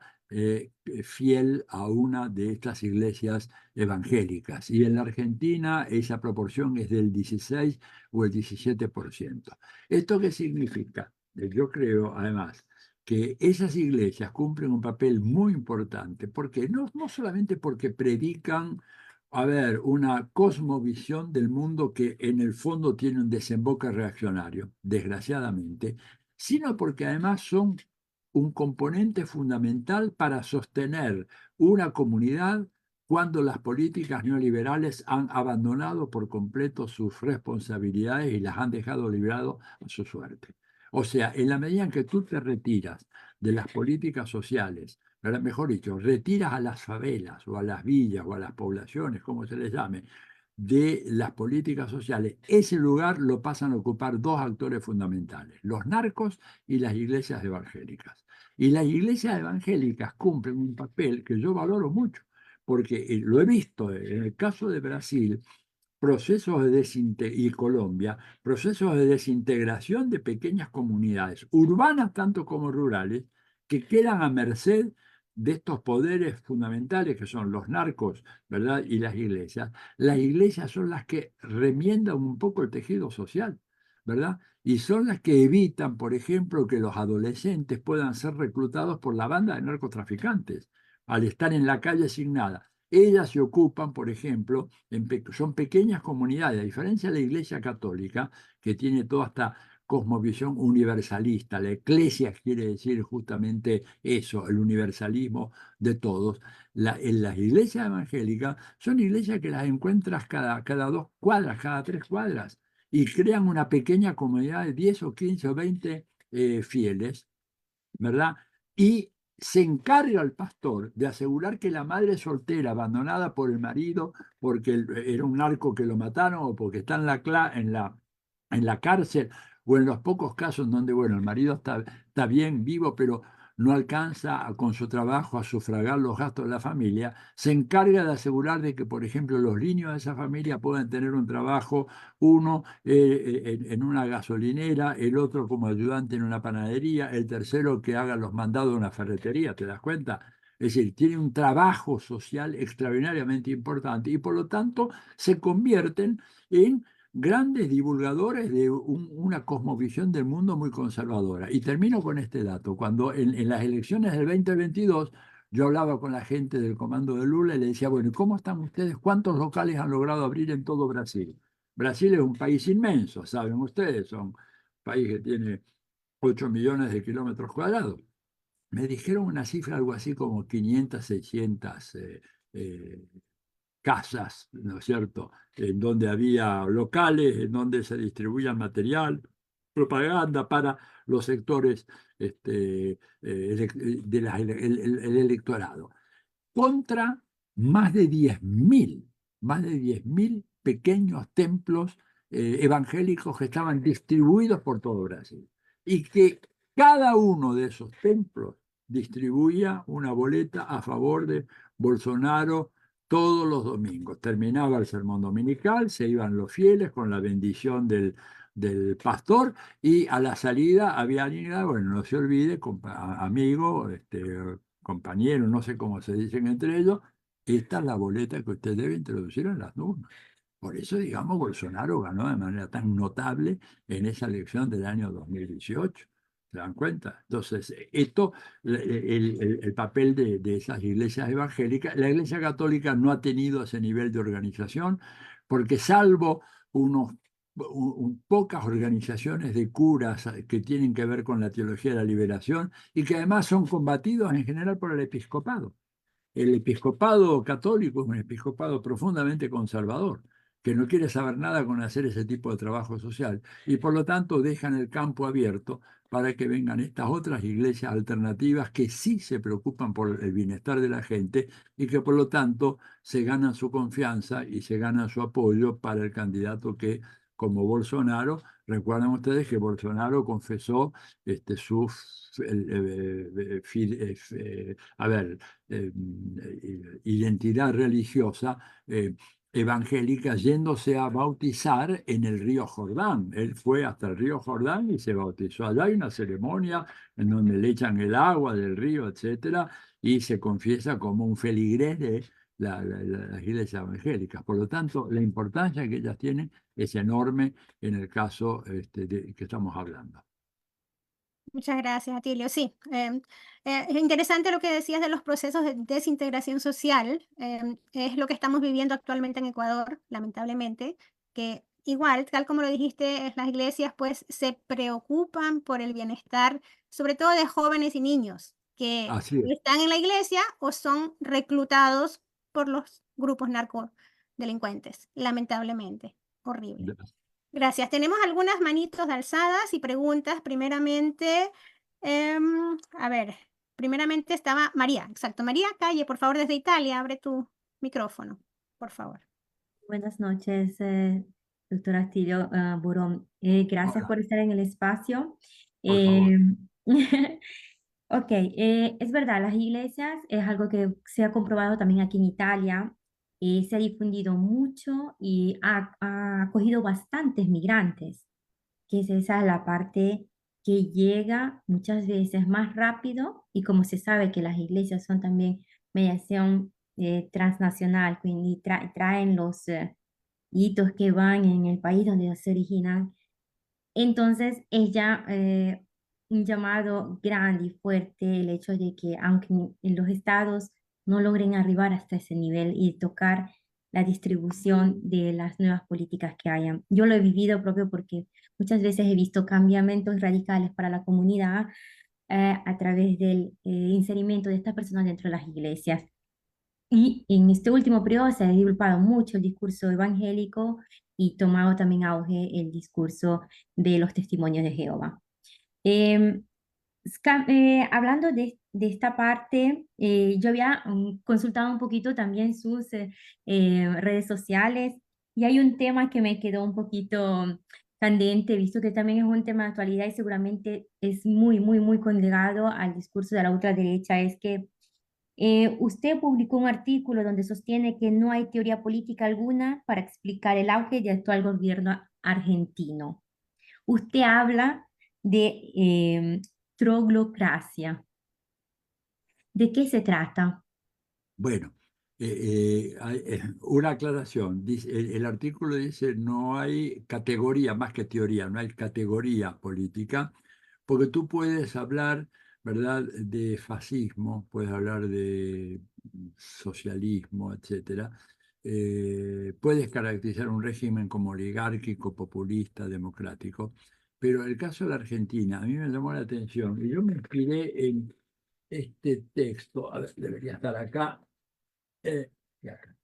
fiel a una de estas iglesias evangélicas. Y en la Argentina esa proporción es del 16 o el 17%. ¿Esto qué significa? Yo creo, además, que esas iglesias cumplen un papel muy importante, porque no solamente porque predican, a ver, una cosmovisión del mundo que en el fondo tiene un desemboque reaccionario, desgraciadamente, sino porque además son un componente fundamental para sostener una comunidad cuando las políticas neoliberales han abandonado por completo sus responsabilidades y las han dejado librado a su suerte. O sea, en la medida en que tú te retiras de las políticas sociales, mejor dicho, retiras a las favelas o a las villas o a las poblaciones, como se les llame, de las políticas sociales, ese lugar lo pasan a ocupar 2 actores fundamentales, los narcos y las iglesias evangélicas. Y las iglesias evangélicas cumplen un papel que yo valoro mucho, porque lo he visto en el caso de Brasil, procesos y Colombia, procesos de desintegración de pequeñas comunidades, urbanas tanto como rurales, que quedan a merced de estos poderes fundamentales que son los narcos, ¿verdad? Y las iglesias. Las iglesias son las que remiendan un poco el tejido social, ¿verdad? Y son las que evitan, por ejemplo, que los adolescentes puedan ser reclutados por la banda de narcotraficantes al estar en la calle sin nada. Ellas se ocupan, por ejemplo, son pequeñas comunidades, a diferencia de la Iglesia Católica, que tiene toda esta cosmovisión universalista. La Iglesia quiere decir justamente eso, el universalismo de todos. En las iglesias evangélicas son iglesias que las encuentras cada 2 cuadras, cada 3 cuadras, y crean una pequeña comunidad de 10 o 15 o 20 fieles, ¿verdad? Y se encarga el pastor de asegurar que la madre soltera, abandonada por el marido, porque era un narco que lo mataron o porque está en la cárcel, o en los pocos casos donde, bueno, el marido está bien, vivo, pero no alcanza con su trabajo a sufragar los gastos de la familia, se encarga de asegurar de que, por ejemplo, los niños de esa familia puedan tener un trabajo, uno en una gasolinera, el otro como ayudante en una panadería, el tercero que haga los mandados de una ferretería, ¿te das cuenta? Es decir, tiene un trabajo social extraordinariamente importante y por lo tanto se convierten en grandes divulgadores de una cosmovisión del mundo muy conservadora. Y termino con este dato. Cuando en las elecciones del 2022 yo hablaba con la gente del comando de Lula y le decía, bueno, ¿cómo están ustedes? ¿Cuántos locales han logrado abrir en todo Brasil? Brasil es un país inmenso, saben ustedes, son un país que tiene 8 millones de kilómetros cuadrados. Me dijeron una cifra, algo así como 500, 600 casas, ¿no es cierto?, en donde había locales, en donde se distribuía material, propaganda para los sectores el electorado, contra más de 10.000 pequeños templos evangélicos que estaban distribuidos por todo Brasil. Y que cada uno de esos templos distribuía una boleta a favor de Bolsonaro todos los domingos. Terminaba el sermón dominical, se iban los fieles con la bendición del pastor, y a la salida había alguien, bueno, no se olvide, amigo, compañero, no sé cómo se dicen entre ellos, esta es la boleta que usted debe introducir en las urnas. Por eso, digamos, Bolsonaro ganó de manera tan notable en esa elección del año 2018. ¿Se dan cuenta? Entonces, esto, el papel de esas iglesias evangélicas, la Iglesia Católica no ha tenido ese nivel de organización, porque salvo pocas organizaciones de curas que tienen que ver con la teología de la liberación y que además son combatidos en general por el episcopado. El episcopado católico es un episcopado profundamente conservador, que no quiere saber nada con hacer ese tipo de trabajo social, y por lo tanto dejan el campo abierto para que vengan estas otras iglesias alternativas que sí se preocupan por el bienestar de la gente y que por lo tanto se ganan su confianza y se ganan su apoyo para el candidato que, como Bolsonaro, recuerden ustedes que Bolsonaro confesó su identidad religiosa evangélica, yéndose a bautizar en el río Jordán. Él fue hasta el río Jordán y se bautizó. Allá hay una ceremonia en donde le echan el agua del río, etcétera, y se confiesa como un feligrés de las iglesias evangélicas. Por lo tanto, la importancia que ellas tienen es enorme en el caso que estamos hablando. Muchas gracias, Atilio. Sí, es interesante lo que decías de los procesos de desintegración social. Es lo que estamos viviendo actualmente en Ecuador, lamentablemente, que igual, tal como lo dijiste, las iglesias pues se preocupan por el bienestar, sobre todo de jóvenes y niños que Así es. están en la iglesia o son reclutados por los grupos narcodelincuentes, lamentablemente. Horrible. Gracias. Tenemos algunas manitos alzadas y preguntas. Primeramente, primeramente estaba María, exacto. María Calle, por favor, desde Italia, abre tu micrófono, por favor. Buenas noches, doctora Atilio Borón. Gracias Hola, por estar en el espacio. por favor. Ok, es verdad, las iglesias es algo que se ha comprobado también aquí en Italia. Se ha difundido mucho y ha acogido bastantes migrantes, que es esa la parte que llega muchas veces más rápido, y como se sabe que las iglesias son también mediación transnacional, quindi traen los hitos que van en el país donde se originan. Entonces es ya un llamado grande y fuerte el hecho de que aunque en los estados no logren arribar hasta ese nivel y tocar la distribución de las nuevas políticas que hayan. Yo lo he vivido propio porque muchas veces he visto cambiamientos radicales para la comunidad a través del inserimiento de estas personas dentro de las iglesias. Y en este último periodo se ha divulgado mucho el discurso evangélico y tomado también auge el discurso de los testimonios de Jehová. Hablando de esta parte, yo había consultado un poquito también sus redes sociales, y hay un tema que me quedó un poquito candente, visto que también es un tema de actualidad y seguramente es muy, muy, muy conligado al discurso de la ultraderecha. Es que usted publicó un artículo donde sostiene que no hay teoría política alguna para explicar el auge del actual gobierno argentino. Usted habla de troglocracia. ¿De qué se trata? Bueno, una aclaración. El artículo dice no hay categoría, más que teoría, no hay categoría política, porque tú puedes hablar, ¿verdad?, de fascismo, puedes hablar de socialismo, etcétera. Puedes caracterizar un régimen como oligárquico, populista, democrático, pero el caso de la Argentina a mí me llamó la atención y yo me inspiré en este texto, a ver, debería estar acá, y acá,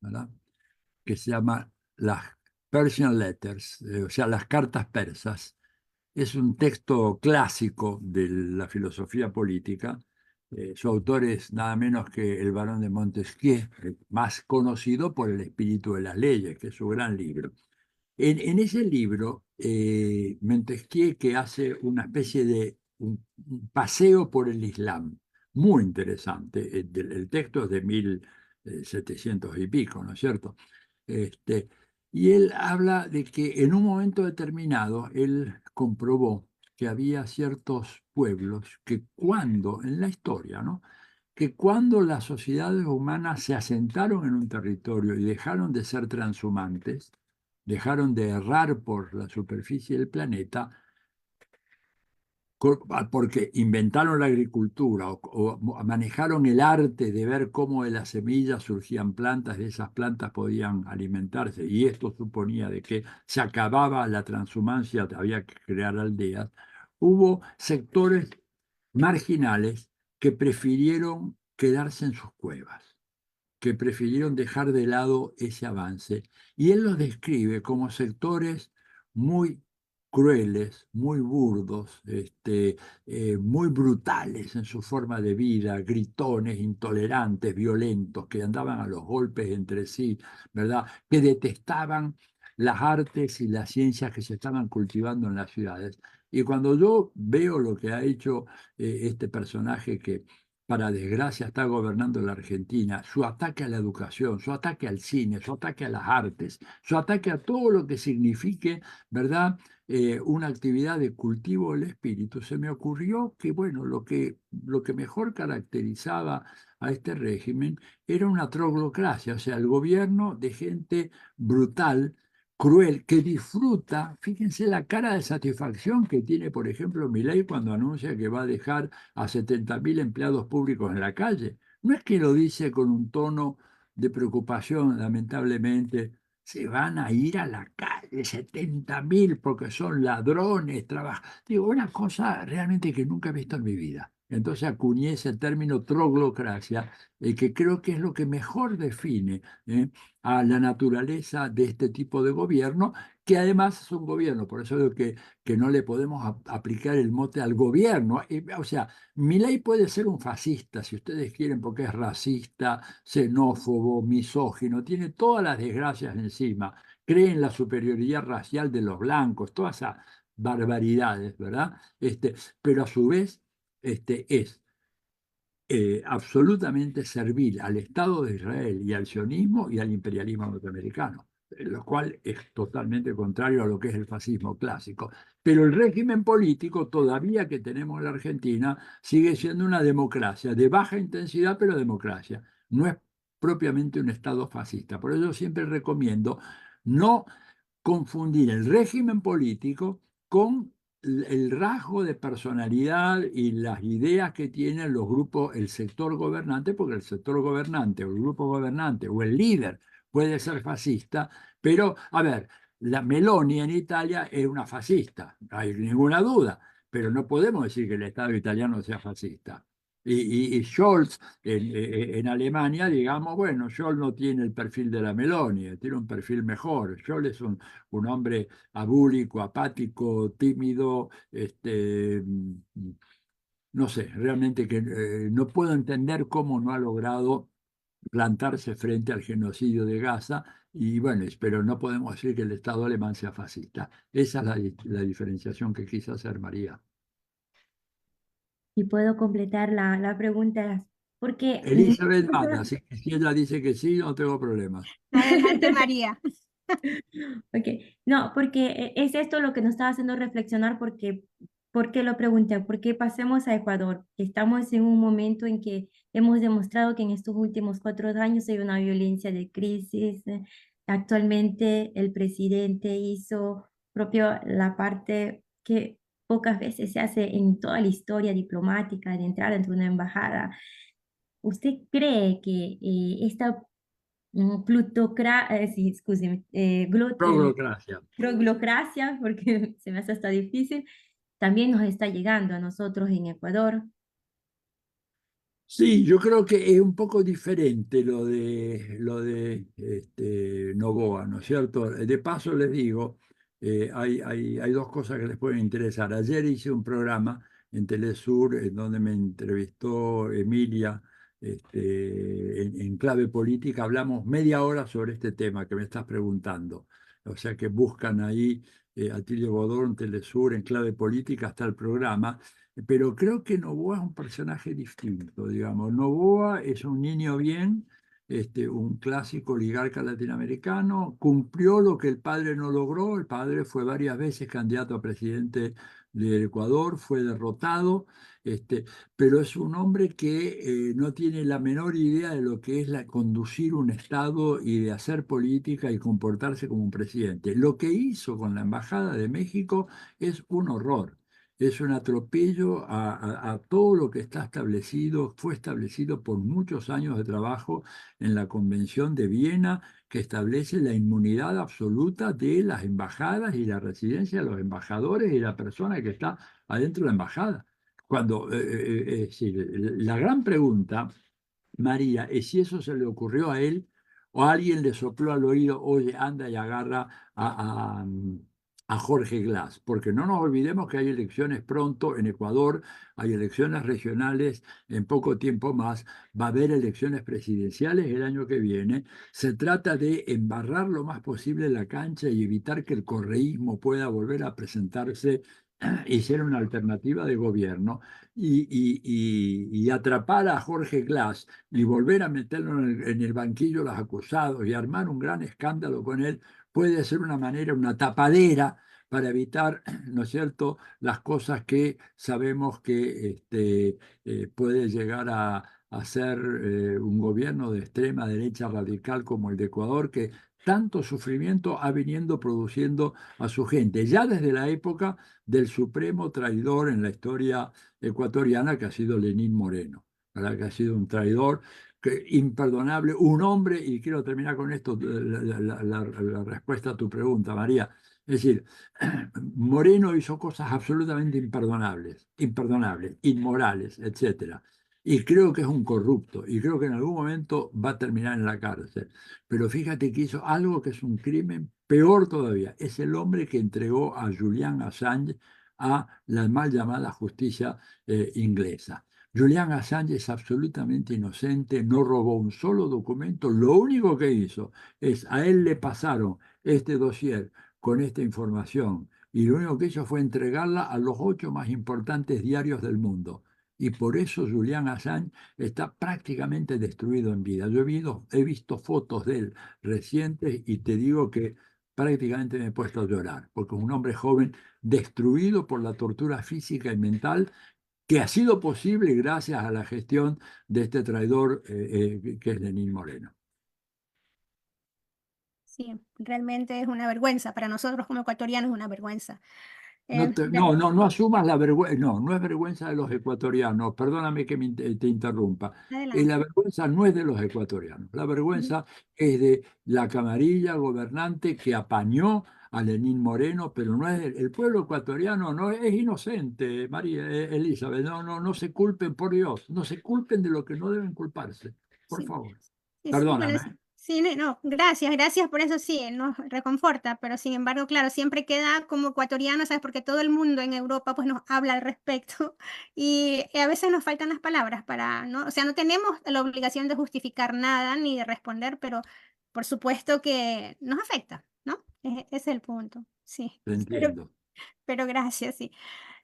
¿verdad?, que se llama las Persian Letters, o sea, las cartas persas. Es un texto clásico de la filosofía política. Su autor es nada menos que el barón de Montesquieu, más conocido por El espíritu de las leyes, que es su gran libro. En ese libro, Montesquieu, que hace una especie de un paseo por el Islam, muy interesante. El texto es de 1700 y pico, ¿no es cierto? Y él habla de que en un momento determinado él comprobó que había ciertos pueblos que en la historia, ¿no? Que cuando las sociedades humanas se asentaron en un territorio y dejaron de ser transhumantes, dejaron de errar por la superficie del planeta, porque inventaron la agricultura o manejaron el arte de ver cómo de las semillas surgían plantas, de esas plantas podían alimentarse, y esto suponía de que se acababa la transhumancia, había que crear aldeas. Hubo sectores marginales que prefirieron quedarse en sus cuevas, que prefirieron dejar de lado ese avance. Y él los describe como sectores muy crueles, muy burdos, muy brutales en su forma de vida, gritones, intolerantes, violentos, que andaban a los golpes entre sí, ¿verdad? Que detestaban las artes y las ciencias que se estaban cultivando en las ciudades. Y cuando yo veo lo que ha hecho este personaje que para desgracia está gobernando la Argentina, su ataque a la educación, su ataque al cine, su ataque a las artes, su ataque a todo lo que signifique, ¿verdad? Una actividad de cultivo del espíritu, se me ocurrió que, bueno, lo que mejor caracterizaba a este régimen era una troglocracia, o sea, el gobierno de gente brutal, cruel, que disfruta. Fíjense la cara de satisfacción que tiene, por ejemplo, Milei cuando anuncia que va a dejar a 70.000 empleados públicos en la calle. No es que lo dice con un tono de preocupación, lamentablemente, se van a ir a la calle 70.000 porque son ladrones, trabajan. Digo, una cosa realmente que nunca he visto en mi vida. Entonces acuñé ese término troglocracia, que creo que es lo que mejor define a la naturaleza de este tipo de gobierno, que además es un gobierno, por eso digo que no le podemos aplicar el mote al gobierno. O sea, Milei puede ser un fascista, si ustedes quieren, porque es racista, xenófobo, misógino, tiene todas las desgracias encima, cree en la superioridad racial de los blancos, todas esas barbaridades, ¿verdad? Pero a su vez es absolutamente servil al Estado de Israel y al sionismo y al imperialismo norteamericano, lo cual es totalmente contrario a lo que es el fascismo clásico. Pero el régimen político todavía que tenemos en la Argentina sigue siendo una democracia de baja intensidad, pero democracia. No es propiamente un Estado fascista. Por eso siempre recomiendo no confundir el régimen político con el rasgo de personalidad y las ideas que tienen los grupos, el sector gobernante, porque el sector gobernante o el grupo gobernante o el líder puede ser fascista, pero, a ver, la Meloni en Italia es una fascista, no hay ninguna duda, pero no podemos decir que el Estado italiano sea fascista. Y Scholz en Alemania, digamos, bueno, Scholz no tiene el perfil de la Meloni, tiene un perfil mejor. Scholz es un hombre abúlico, apático, tímido, no sé, realmente que no puedo entender cómo no ha logrado plantarse frente al genocidio de Gaza. Y bueno, pero no podemos decir que el Estado alemán sea fascista. Esa es la diferenciación que quise hacer, María. Y puedo completar la pregunta, porque Elizabeth manda, así que si ella dice que sí, no tengo problemas. Adelante, María. Ok, no, porque es esto lo que nos estaba haciendo reflexionar, porque, ¿por qué lo pregunté? Porque pasemos a Ecuador. Estamos en un momento en que hemos demostrado que en estos últimos 4 años hay una violencia de crisis. Actualmente el presidente hizo propio la parte que pocas veces se hace en toda la historia diplomática de entrar dentro de una embajada. ¿Usted cree que esta sí, scusami, Troglocracia. troglocracia, porque se me hace hasta difícil, también nos está llegando a nosotros en Ecuador? Sí, yo creo que es un poco diferente lo de Noboa, ¿no es cierto? De paso les digo, hay dos cosas que les pueden interesar. Ayer hice un programa en Telesur en donde me entrevistó Emilia en clave política. Hablamos media hora sobre este tema que me estás preguntando. O sea que buscan ahí Atilio Bodón, Telesur, en clave política, está el programa. Pero creo que Noboa es un personaje distinto, digamos. Noboa es un niño bien, un clásico oligarca latinoamericano, cumplió lo que el padre no logró. El padre fue varias veces candidato a presidente del Ecuador, fue derrotado, pero es un hombre que no tiene la menor idea de lo que es conducir un Estado y de hacer política y comportarse como un presidente. Lo que hizo con la Embajada de México es un horror. Es un atropello a todo lo que está establecido, fue establecido por muchos años de trabajo en la Convención de Viena, que establece la inmunidad absoluta de las embajadas y la residencia de los embajadores y la persona que está adentro de la embajada. Cuando, es decir, la gran pregunta, María, es si eso se le ocurrió a él o alguien le sopló al oído, oye, anda y agarra a Jorge Glass, porque no nos olvidemos que hay elecciones pronto en Ecuador, hay elecciones regionales en poco tiempo más, va a haber elecciones presidenciales el año que viene. Se trata de embarrar lo más posible la cancha y evitar que el correísmo pueda volver a presentarse y ser una alternativa de gobierno y atrapar a Jorge Glass y volver a meterlo en el banquillo de los acusados y armar un gran escándalo con él, puede ser una manera, una tapadera para evitar, ¿no es cierto?, las cosas que sabemos que puede llegar a ser un gobierno de extrema derecha radical como el de Ecuador, que tanto sufrimiento ha venido produciendo a su gente, ya desde la época del supremo traidor en la historia ecuatoriana, que ha sido Lenín Moreno, ¿verdad? Que ha sido un traidor imperdonable, un hombre, y quiero terminar con esto, la respuesta a tu pregunta, María. Es decir, Moreno hizo cosas absolutamente imperdonables, inmorales, etcétera. Y creo que es un corrupto, y creo que en algún momento va a terminar en la cárcel. Pero fíjate que hizo algo que es un crimen peor todavía. Es el hombre que entregó a Julian Assange a la mal llamada justicia inglesa. Julian Assange es absolutamente inocente, no robó un solo documento. Lo único que hizo es, a él le pasaron este dossier con esta información, y lo único que hizo fue entregarla a los 8 más importantes diarios del mundo. Y por eso Julian Assange está prácticamente destruido en vida. Yo he visto fotos de él recientes y te digo que prácticamente me he puesto a llorar, porque es un hombre joven destruido por la tortura física y mental que ha sido posible gracias a la gestión de este traidor que es Lenín Moreno. Sí, realmente es una vergüenza. Para nosotros como ecuatorianos es una vergüenza. No asumas la vergüenza, no es vergüenza de los ecuatorianos, perdóname que te interrumpa. La Adelante. vergüenza no es de los ecuatorianos, la vergüenza es de la camarilla gobernante que apañó a Lenín Moreno, pero no es el pueblo ecuatoriano, no es inocente, María Elizabeth, no se culpen, por Dios, no se culpen de lo que no deben culparse, por Sí. favor. Sí, bueno, Perdóname. sí, no, gracias por eso, sí, nos reconforta, pero sin embargo, claro, siempre queda como ecuatoriano, ¿sabes? Porque todo el mundo en Europa pues nos habla al respecto y a veces nos faltan las palabras para, ¿no? O sea, no tenemos la obligación de justificar nada ni de responder, pero por supuesto que nos afecta, ¿no? Ese es el punto, sí. Te entiendo. Pero gracias, sí.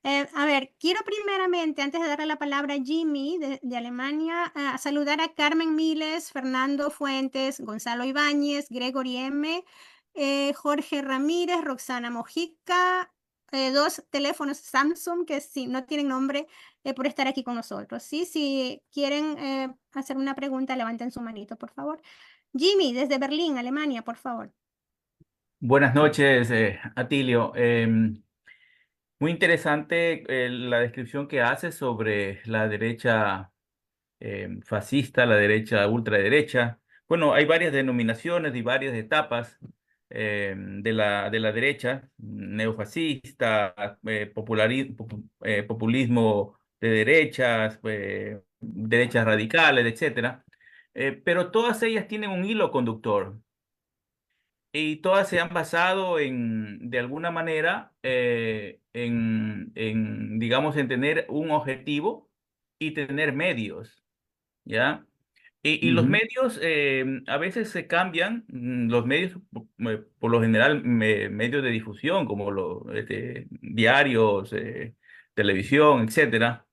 A ver, quiero primeramente, antes de darle la palabra a Jimmy de Alemania, a saludar a Carmen Miles, Fernando Fuentes, Gonzalo Ibáñez, Gregory M., Jorge Ramírez, Roxana Mojica, 2 teléfonos Samsung que sí, no tienen nombre, por estar aquí con nosotros. ¿Sí? Si quieren hacer una pregunta, levanten su manito, por favor. Jimmy, desde Berlín, Alemania, por favor. Buenas noches, Atilio. Muy interesante la descripción que hace sobre la derecha fascista, la derecha ultraderecha. Bueno, hay varias denominaciones y varias etapas de la derecha, neofascista, populismo de derechas, derechas radicales, etcétera. Pero todas ellas tienen un hilo conductor. Y todas se han basado de alguna manera, digamos, en tener un objetivo y tener medios, ¿ya? Y los medios a veces se cambian, los medios, por lo general, medios de difusión, como los diarios, televisión, etcétera,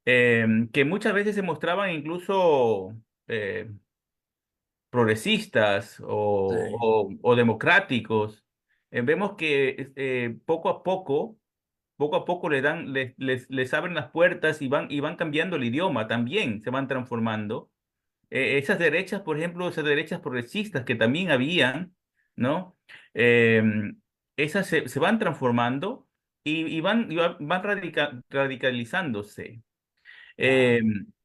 que muchas veces se mostraban incluso eh, progresistas Sí, o democráticos. Vemos que poco a poco les abren las puertas y van cambiando el idioma también, se van transformando. Esas derechas, por ejemplo, esas derechas progresistas que también habían, ¿no? Esas se van transformando van radicalizándose. claro, Eh,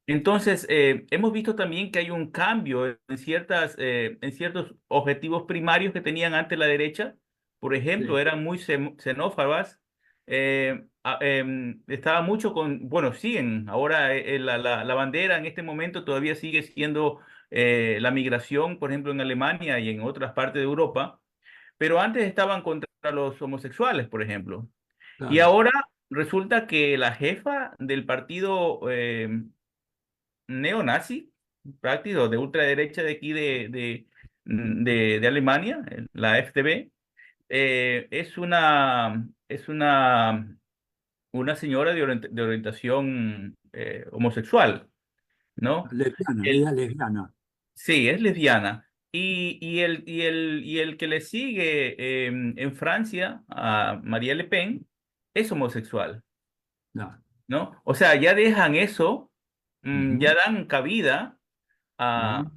entonces, hemos visto también que hay un cambio en ciertos objetivos primarios que tenían antes la derecha. Por ejemplo, sí, eran muy xenófobas. Estaba mucho bueno, siguen. Ahora la bandera en este momento todavía sigue siendo la migración, por ejemplo, en Alemania y en otras partes de Europa. Pero antes estaban contra los homosexuales, por ejemplo. Y claro. ahora resulta que la jefa del partido neonazi, práctico de ultraderecha de aquí de Alemania, la FDP, una señora de orientación homosexual, ¿no? Lesbiana, ella El, es lesbiana. sí, es lesbiana. Y el que le sigue en Francia, a María Le Pen, es homosexual. No. ¿No? O sea, ya dejan eso, Ujú, ya dan cabida sí.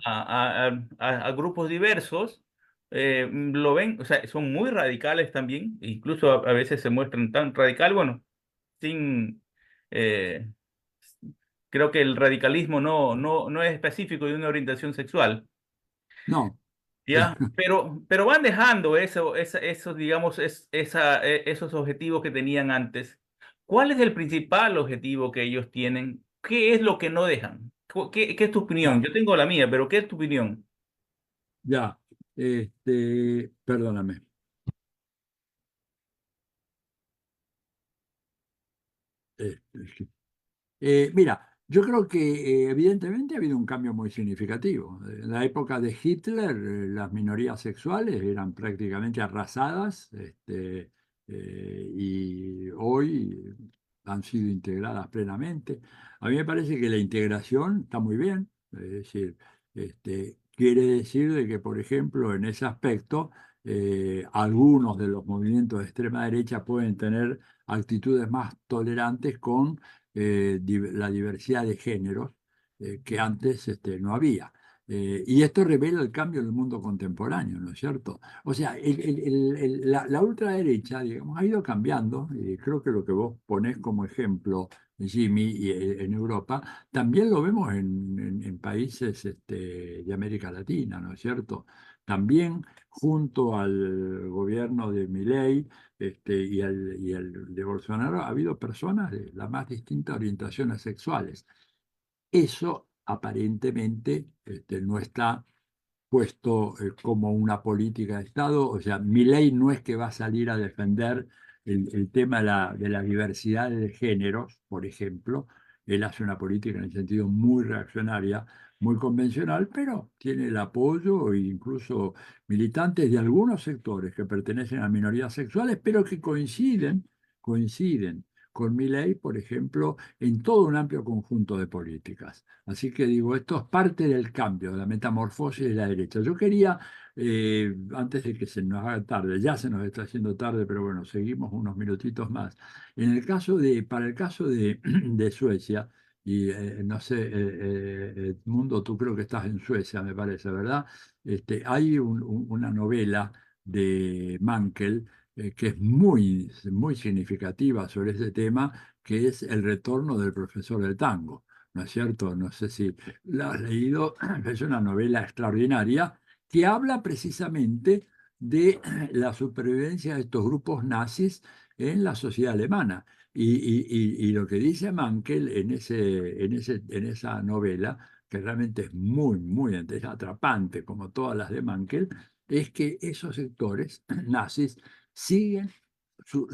a grupos diversos, lo ven, o sea, son muy radicales también, incluso a veces se muestran tan radical, bueno, sin, eh, creo que el radicalismo no es específico de una orientación sexual. No, ¿Ya? Pero van dejando esos, digamos, esos objetivos que tenían antes. ¿Cuál es el principal objetivo que ellos tienen? ¿Qué es lo que no dejan? ¿Qué es tu opinión? ya, Yo tengo la mía, pero ¿qué es tu opinión? ya. Perdóname. Este, Mira, yo creo que evidentemente ha habido un cambio muy significativo. En la época de Hitler, las minorías sexuales eran prácticamente arrasadas, y hoy han sido integradas plenamente. A mí me parece que la integración está muy bien, es decir, quiere decir de que, por ejemplo, en ese aspecto, algunos de los movimientos de extrema derecha pueden tener actitudes más tolerantes con la diversidad de géneros que antes no había. Y esto revela el cambio en el mundo contemporáneo, ¿no es cierto? O sea, la ultraderecha, digamos, ha ido cambiando, y creo que lo que vos ponés como ejemplo, Jimmy, en Europa, también lo vemos en países de América Latina, ¿no es cierto? También junto al gobierno de Milei, y el de Bolsonaro, ha habido personas de las más distintas orientaciones sexuales. Eso aparentemente no está puesto como una política de Estado. O sea, Milei no es que va a salir a defender el tema de la diversidad de géneros, por ejemplo. Él hace una política en el sentido muy reaccionaria, muy convencional, pero tiene el apoyo e incluso militantes de algunos sectores que pertenecen a minorías sexuales, pero que coinciden con Milei, por ejemplo, en todo un amplio conjunto de políticas. Así que digo, esto es parte del cambio, de la metamorfosis de la derecha. Yo quería, antes de que se nos haga tarde, ya se nos está haciendo tarde, pero bueno, seguimos unos minutitos más. Para el caso de, de Suecia, y no sé, Edmundo, tú creo que estás en Suecia, me parece, ¿verdad? Hay una novela de Mankell, que es muy, muy significativa sobre ese tema, que es El retorno del profesor del tango. ¿No es cierto? No sé si la has leído, es una novela extraordinaria que habla precisamente de la supervivencia de estos grupos nazis en la sociedad alemana. Y lo que dice Mankell en esa novela, que realmente es muy, muy atrapante, como todas las de Mankell, es que esos sectores nazis siguen,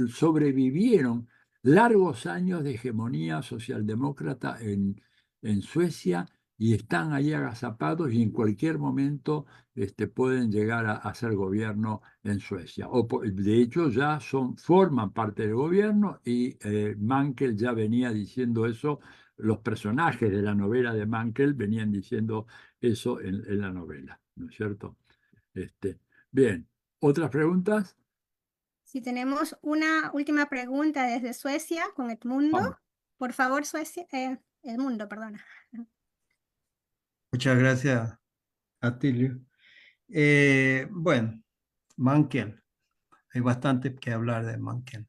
sobrevivieron largos años de hegemonía socialdemócrata en Suecia, y están ahí agazapados y en cualquier momento pueden llegar a hacer gobierno en Suecia. De hecho, ya forman parte del gobierno y Mankell ya venía diciendo eso, los personajes de la novela de Mankell venían diciendo eso en la novela, ¿no es cierto? Bien, ¿otras preguntas? Si tenemos una última pregunta desde Suecia con Edmundo. Vamos. Por favor, Suecia, Edmundo, perdona. Muchas gracias, Atilio. Bueno, Mankell. Hay bastante que hablar de Mankell.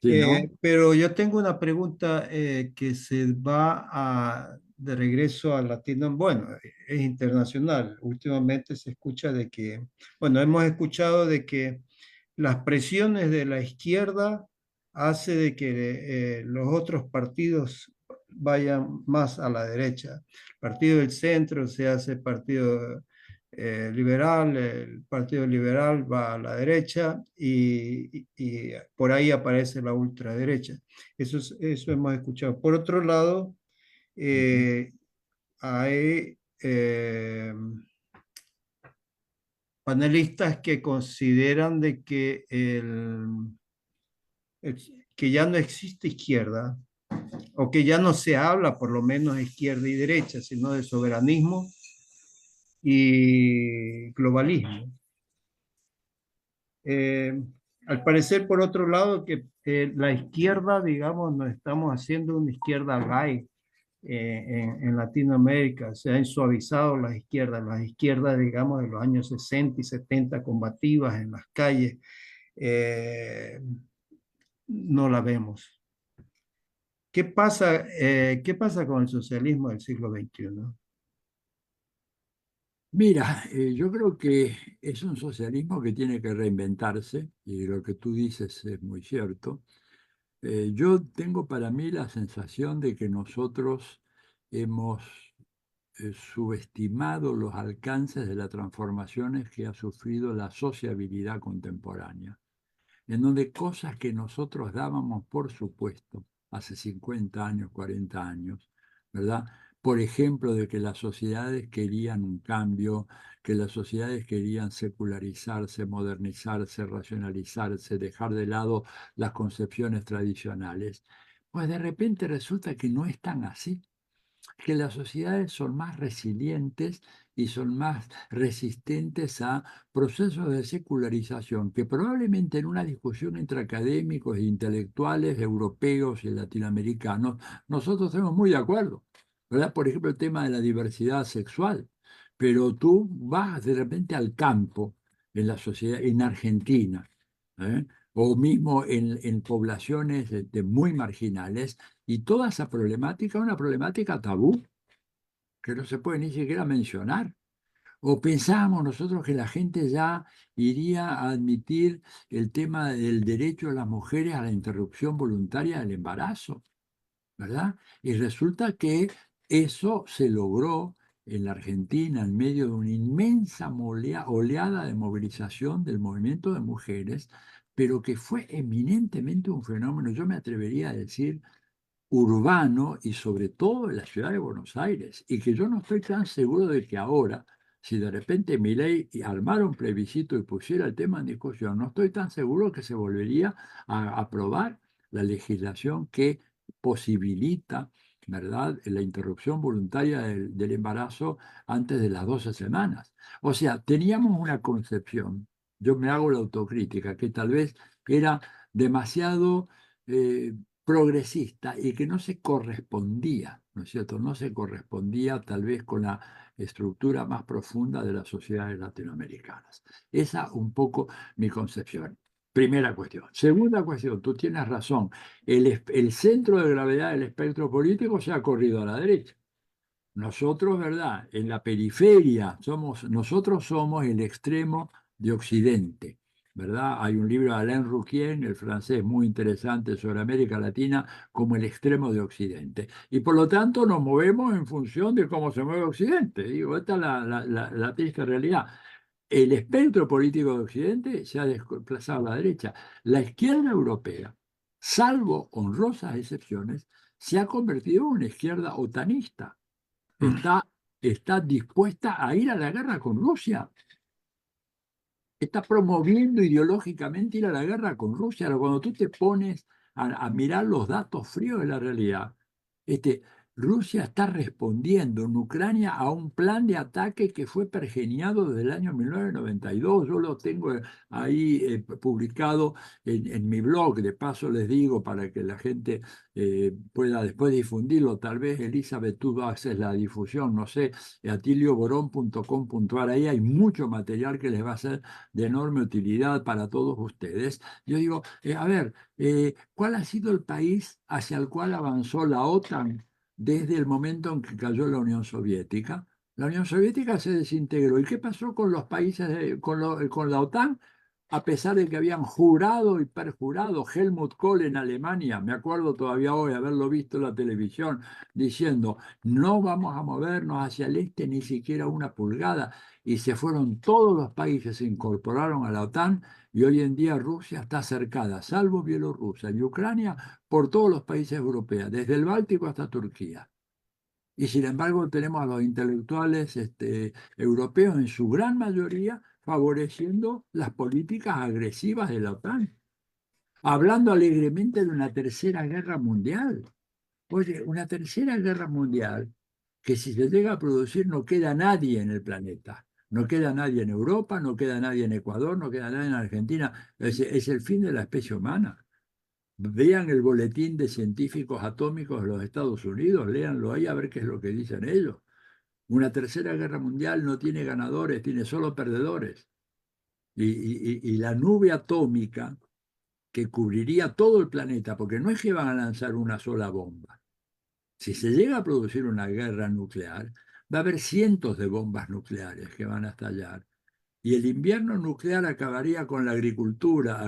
Sí, ¿no? Pero yo tengo una pregunta que se va de regreso a Latino. Bueno, es internacional. Últimamente se escucha de que, bueno, hemos escuchado de que las presiones de la izquierda hace de que los otros partidos vayan más a la derecha. El partido del centro se hace partido liberal, el partido liberal va a la derecha y por ahí aparece la ultraderecha. Eso hemos escuchado. Por otro lado, hay panelistas que consideran de que, que ya no existe izquierda, o que ya no se habla por lo menos de izquierda y derecha, sino de soberanismo y globalismo. Al parecer, por otro lado, que la izquierda, digamos, nos estamos haciendo una izquierda light en Latinoamérica. Se han suavizado las izquierdas, digamos, de los años 60 y 70, combativas en las calles, no la vemos. ¿Qué pasa con el socialismo del siglo XXI? Mira, yo creo que es un socialismo que tiene que reinventarse y lo que tú dices es muy cierto. Yo tengo para mí la sensación de que nosotros hemos subestimado los alcances de las transformaciones que ha sufrido la sociabilidad contemporánea, en donde cosas que nosotros dábamos por supuesto hace 50 años, 40 años, ¿verdad? Por ejemplo, de que las sociedades querían un cambio, que las sociedades querían secularizarse, modernizarse, racionalizarse, dejar de lado las concepciones tradicionales, pues de repente resulta que no es tan así, que las sociedades son más resilientes y son más resistentes a procesos de secularización que probablemente en una discusión entre académicos e intelectuales europeos y latinoamericanos nosotros estamos muy de acuerdo, ¿verdad? Por ejemplo, el tema de la diversidad sexual, pero tú vas de repente al campo en la sociedad, en Argentina, ¿eh? O mismo en poblaciones muy marginales, y toda esa problemática es una problemática tabú, que no se puede ni siquiera mencionar. O pensábamos nosotros que la gente ya iría a admitir el tema del derecho de las mujeres a la interrupción voluntaria del embarazo, ¿verdad? Y resulta que eso se logró en la Argentina en medio de una inmensa oleada de movilización del movimiento de mujeres, pero que fue eminentemente un fenómeno, yo me atrevería a decir, urbano y sobre todo en la ciudad de Buenos Aires, y que yo no estoy tan seguro de que ahora, si de repente Milei armara un plebiscito y pusiera el tema en discusión, no estoy tan seguro que se volvería a aprobar la legislación que posibilita, ¿verdad?, la interrupción voluntaria del embarazo antes de las 12 semanas. O sea, teníamos una concepción, yo me hago la autocrítica, que tal vez era demasiado progresista y que no se correspondía, ¿no es cierto? No se correspondía tal vez con la estructura más profunda de las sociedades latinoamericanas. Esa un poco mi concepción. Primera cuestión. Segunda cuestión, tú tienes razón. El centro de gravedad del espectro político se ha corrido a la derecha. Nosotros, ¿verdad? En la periferia, nosotros somos el extremo de Occidente, ¿verdad? Hay un libro de Alain Rouquien, el francés, muy interesante sobre América Latina como el extremo de Occidente. Y por lo tanto nos movemos en función de cómo se mueve Occidente. Digo, esta es la triste realidad. El espectro político de Occidente se ha desplazado a la derecha. La izquierda europea, salvo honrosas excepciones, se ha convertido en una izquierda otanista. Está está dispuesta a ir a la guerra con Rusia. Está promoviendo ideológicamente ir a la guerra con Rusia. Ahora, cuando tú te pones a mirar los datos fríos de la realidad, Rusia está respondiendo en Ucrania a un plan de ataque que fue pergeniado desde el año 1992. Yo lo tengo ahí publicado en mi blog. De paso les digo para que la gente pueda después difundirlo. Tal vez, Elizabeth, tú haces la difusión, no sé, atilioborón.com.ar. Ahí hay mucho material que les va a ser de enorme utilidad para todos ustedes. Yo digo, a ver, ¿cuál ha sido el país hacia el cual avanzó la OTAN desde el momento en que cayó la Unión Soviética? La Unión Soviética se desintegró. ¿Y qué pasó con los países, con la OTAN? A pesar de que habían jurado y perjurado, Helmut Kohl en Alemania, me acuerdo todavía hoy haberlo visto en la televisión, diciendo, no vamos a movernos hacia el este ni siquiera una pulgada. Y se fueron todos los países, se incorporaron a la OTAN, y hoy en día Rusia está cercada, salvo Bielorrusia y Ucrania, por todos los países europeos, desde el Báltico hasta Turquía. Y sin embargo tenemos a los intelectuales europeos en su gran mayoría favoreciendo las políticas agresivas de la OTAN, hablando alegremente de una tercera guerra mundial. Oye, una tercera guerra mundial que si se llega a producir no queda nadie en el planeta. No queda nadie en Europa, no queda nadie en Ecuador, no queda nadie en Argentina. Es el fin de la especie humana. Vean el boletín de científicos atómicos de los Estados Unidos, léanlo ahí a ver qué es lo que dicen ellos. Una tercera guerra mundial no tiene ganadores, tiene solo perdedores. Y la nube atómica que cubriría todo el planeta, porque no es que van a lanzar una sola bomba. Si se llega a producir una guerra nuclear, va a haber cientos de bombas nucleares que van a estallar. Y el invierno nuclear acabaría con la agricultura,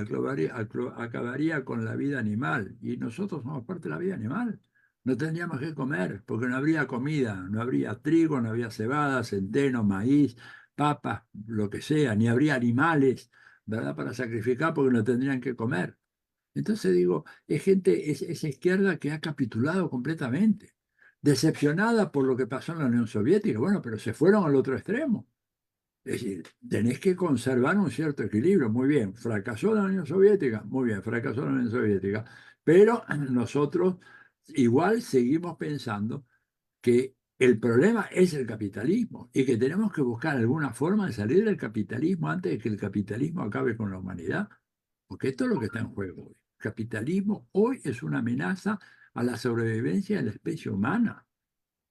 acabaría con la vida animal. Y nosotros somos parte de la vida animal. No tendríamos que comer, porque no habría comida, no habría trigo, no habría cebada, centeno, maíz, papas, lo que sea, ni habría animales, ¿verdad?, para sacrificar porque no tendrían que comer. Entonces digo, esa izquierda que ha capitulado completamente, decepcionada por lo que pasó en la Unión Soviética. Bueno, pero se fueron al otro extremo. Es decir, tenés que conservar un cierto equilibrio. Muy bien, fracasó la Unión Soviética, muy bien, fracasó la Unión Soviética, pero nosotros igual seguimos pensando que el problema es el capitalismo y que tenemos que buscar alguna forma de salir del capitalismo antes de que el capitalismo acabe con la humanidad, porque esto es lo que está en juego hoy. El capitalismo hoy es una amenaza a la sobrevivencia de la especie humana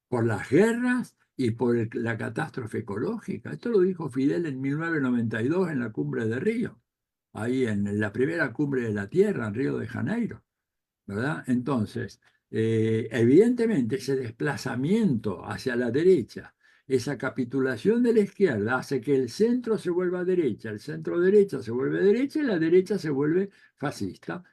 por las guerras y por la catástrofe ecológica. Esto lo dijo Fidel en 1992 en la cumbre de Río, ahí en la primera cumbre de la Tierra, en Río de Janeiro, ¿verdad? Entonces, evidentemente ese desplazamiento hacia la derecha, esa capitulación de la izquierda hace que el centro se vuelva derecha, el centro derecha se vuelve derecha y la derecha se vuelve fascista.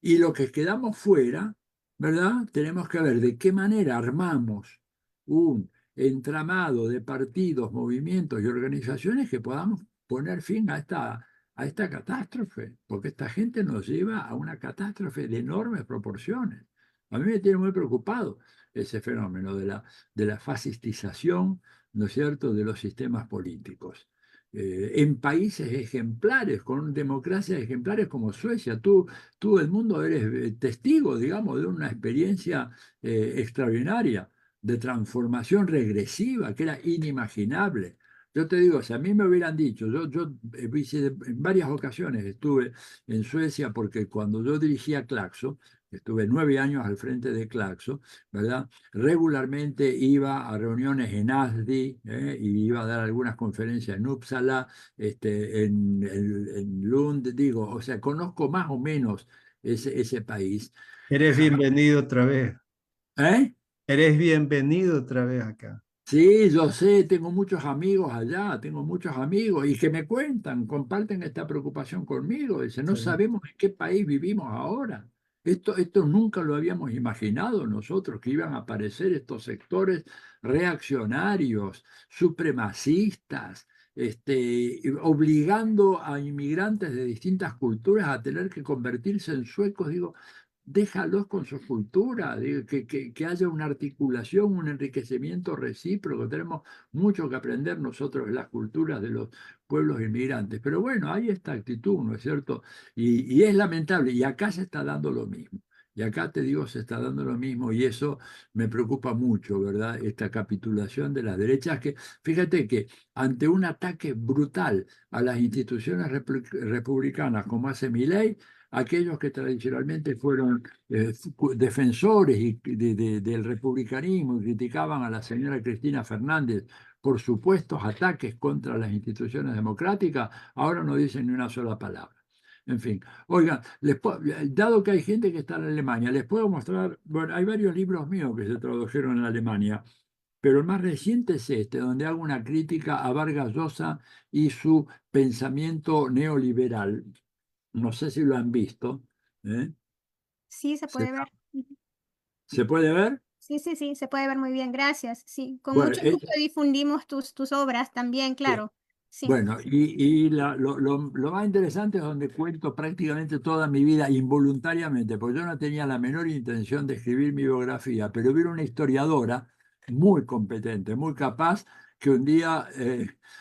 Y lo que quedamos fuera, ¿verdad? Tenemos que ver de qué manera armamos un entramado de partidos, movimientos y organizaciones que podamos poner fin a esta catástrofe, porque esta gente nos lleva a una catástrofe de enormes proporciones. A mí me tiene muy preocupado ese fenómeno de la fascistización, ¿no es cierto?, de los sistemas políticos. En países ejemplares, con democracias ejemplares como Suecia, tú Edmundo, eres testigo, digamos, de una experiencia extraordinaria de transformación regresiva que era inimaginable. Yo te digo, si a mí me hubieran dicho, yo en varias ocasiones estuve en Suecia porque cuando yo dirigía Claxo, estuve 9 años al frente de Claxo, ¿verdad? Regularmente iba a reuniones en ASDI, y iba a dar algunas conferencias en Uppsala, en Lund, digo, o sea, conozco más o menos ese país. Eres bienvenido otra vez. ¿Eh? Eres bienvenido otra vez acá. Sí, yo sé, tengo muchos amigos allá, tengo muchos amigos y que me cuentan, comparten esta preocupación conmigo. Dicen, no Sí. sabemos en qué país vivimos ahora. Esto nunca lo habíamos imaginado nosotros, que iban a aparecer estos sectores reaccionarios, supremacistas, obligando a inmigrantes de distintas culturas a tener que convertirse en suecos. Digo, déjalos con su cultura, que haya una articulación, un enriquecimiento recíproco. Tenemos mucho que aprender nosotros de las culturas de los pueblos inmigrantes. Pero bueno, hay esta actitud, ¿no es cierto? Y es lamentable, y acá se está dando lo mismo. Y acá te digo, se está dando lo mismo, y eso me preocupa mucho, ¿verdad? Esta capitulación de las derechas, que fíjate que ante un ataque brutal a las instituciones republicanas, como hace Milei, aquellos que tradicionalmente fueron defensores del republicanismo y criticaban a la señora Cristina Fernández por supuestos ataques contra las instituciones democráticas, ahora no dicen ni una sola palabra. En fin, oigan, dado que hay gente que está en Alemania, les puedo mostrar, bueno, hay varios libros míos que se tradujeron en Alemania, pero el más reciente es este, donde hago una crítica a Vargas Llosa y su pensamiento neoliberal. No sé si lo han visto. ¿Eh? Sí, se ¿Se, puede ver. Ujú. se puede ver? Sí, sí, sí, se puede ver muy bien, gracias. Sí, con Bueno, mucho gusto difundimos tus obras también, claro. Sí. bueno, lo más interesante es donde cuento prácticamente toda mi vida involuntariamente, porque yo no tenía la menor intención de escribir mi biografía, pero vi una historiadora muy competente, muy capaz, que un día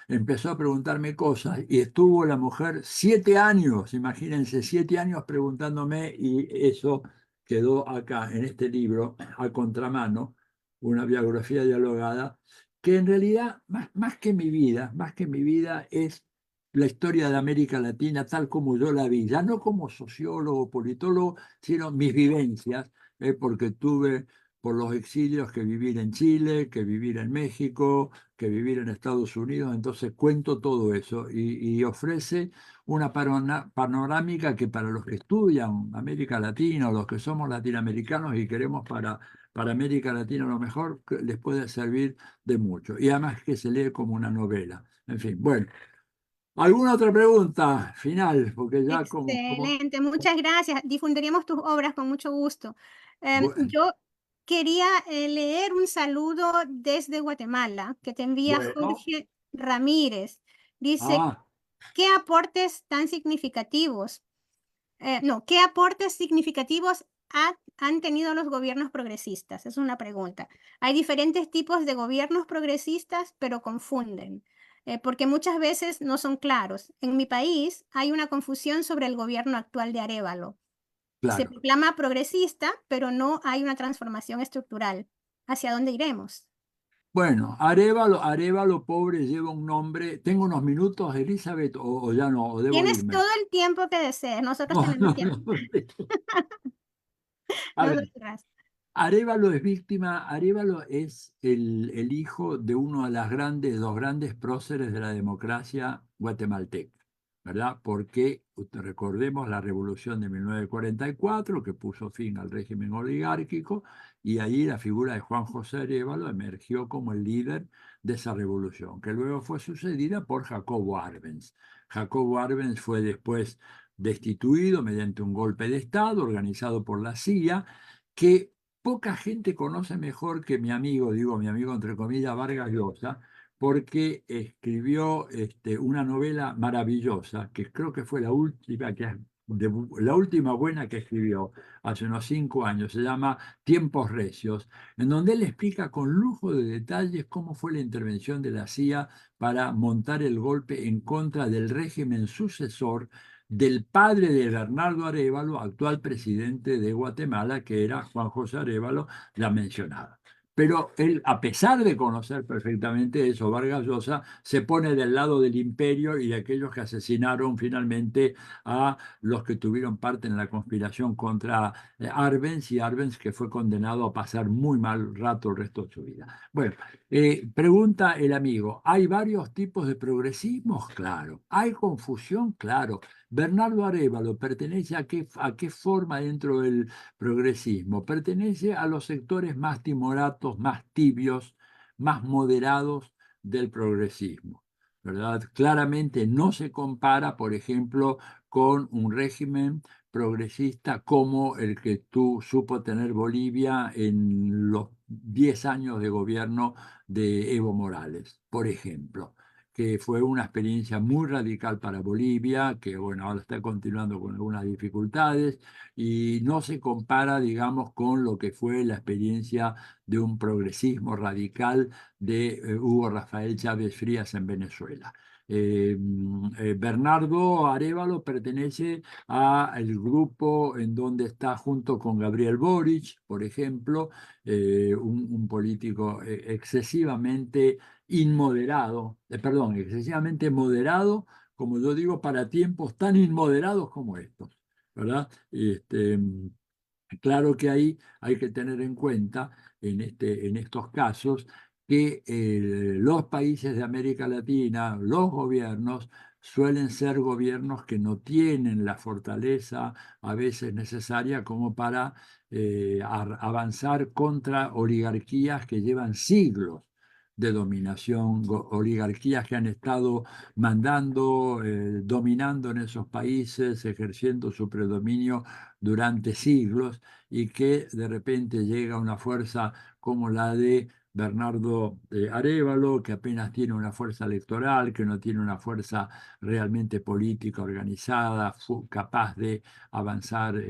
empezó a preguntarme cosas y estuvo la mujer 7 años, imagínense, 7 años preguntándome, y eso quedó acá en este libro, a contramano, una biografía dialogada que en realidad, más que mi vida, es la historia de América Latina tal como yo la vi, ya no como sociólogo, politólogo, sino mis vivencias, porque tuve por los exilios que vivir en Chile, que vivir en México, que vivir en Estados Unidos, entonces cuento todo eso y ofrece una panorámica que para los que estudian América Latina o los que somos latinoamericanos y queremos para América Latina lo mejor, les puede servir de mucho. Y además que se lee como una novela. En fin, bueno. ¿Alguna otra pregunta final? Porque ya Excelente, muchas gracias. Difundiríamos tus obras con mucho gusto. bueno, Yo quería leer un saludo desde Guatemala que te envía bueno, Jorge Ramírez. Dice, ah, ¿qué aportes tan significativos? No, ¿qué aportes significativos han tenido los gobiernos progresistas? Es una pregunta. Hay diferentes tipos de gobiernos progresistas, pero confunden, porque muchas veces no son claros. En mi país hay una confusión sobre el gobierno actual de Arévalo. Se claro. proclama progresista, pero no hay una transformación estructural. ¿Hacia dónde iremos? Bueno, Arévalo pobre lleva un nombre. ¿Tengo unos minutos, Elizabeth, o ya no, o debo Tienes irme? todo el tiempo que desees. Nosotros No, tenemos no, tiempo. no. A No ver, dudas. Arévalo es víctima, Arévalo es el hijo de uno de las dos grandes próceres de la democracia guatemalteca, ¿verdad? Porque recordemos la revolución de 1944 que puso fin al régimen oligárquico, y ahí la figura de Juan José Arévalo emergió como el líder de esa revolución, que luego fue sucedida por Jacobo Arbenz. Jacobo Arbenz fue después destituido mediante un golpe de Estado organizado por la CIA, que poca gente conoce mejor que mi amigo, digo mi amigo entre comillas, Vargas Llosa, porque escribió una novela maravillosa, que creo que fue la última buena que escribió hace unos 5 años, se llama Tiempos Recios, en donde él explica con lujo de detalles cómo fue la intervención de la CIA para montar el golpe en contra del régimen sucesor del padre de Bernardo Arévalo, actual presidente de Guatemala, que era Juan José Arévalo, la mencionada. Pero él, a pesar de conocer perfectamente eso, Vargas Llosa se pone del lado del imperio y de aquellos que asesinaron finalmente a los que tuvieron parte en la conspiración contra Arbenz, y Arbenz que fue condenado a pasar muy mal rato el resto de su vida. Bueno, pregunta el amigo, ¿hay varios tipos de progresismos? Claro. ¿Hay confusión? Claro. Bernardo Arévalo pertenece a qué forma dentro del progresismo. Pertenece a los sectores más timoratos, más tibios, más moderados del progresismo, ¿verdad? Claramente no se compara, por ejemplo, con un régimen progresista como el que supo tener Bolivia en los 10 años de gobierno de Evo Morales, por ejemplo. que fue una experiencia muy radical para Bolivia, que bueno, ahora está continuando con algunas dificultades, y no se compara, digamos, con lo que fue la experiencia de un progresismo radical de Hugo Rafael Chávez Frías en Venezuela. Bernardo Arévalo pertenece al grupo en donde está junto con Gabriel Boric, por ejemplo, un político excesivamente inmoderado, perdón, excesivamente moderado, como yo digo, para tiempos tan inmoderados como estos, ¿verdad? Claro que ahí hay que tener en cuenta en estos casos que los países de América Latina, los gobiernos, suelen ser gobiernos que no tienen la fortaleza a veces necesaria como para avanzar contra oligarquías que llevan siglos de dominación, oligarquías que han estado mandando, dominando en esos países, ejerciendo su predominio durante siglos, y que de repente llega una fuerza como la de Bernardo Arévalo, que apenas tiene una fuerza electoral, que no tiene una fuerza realmente política organizada, capaz de avanzar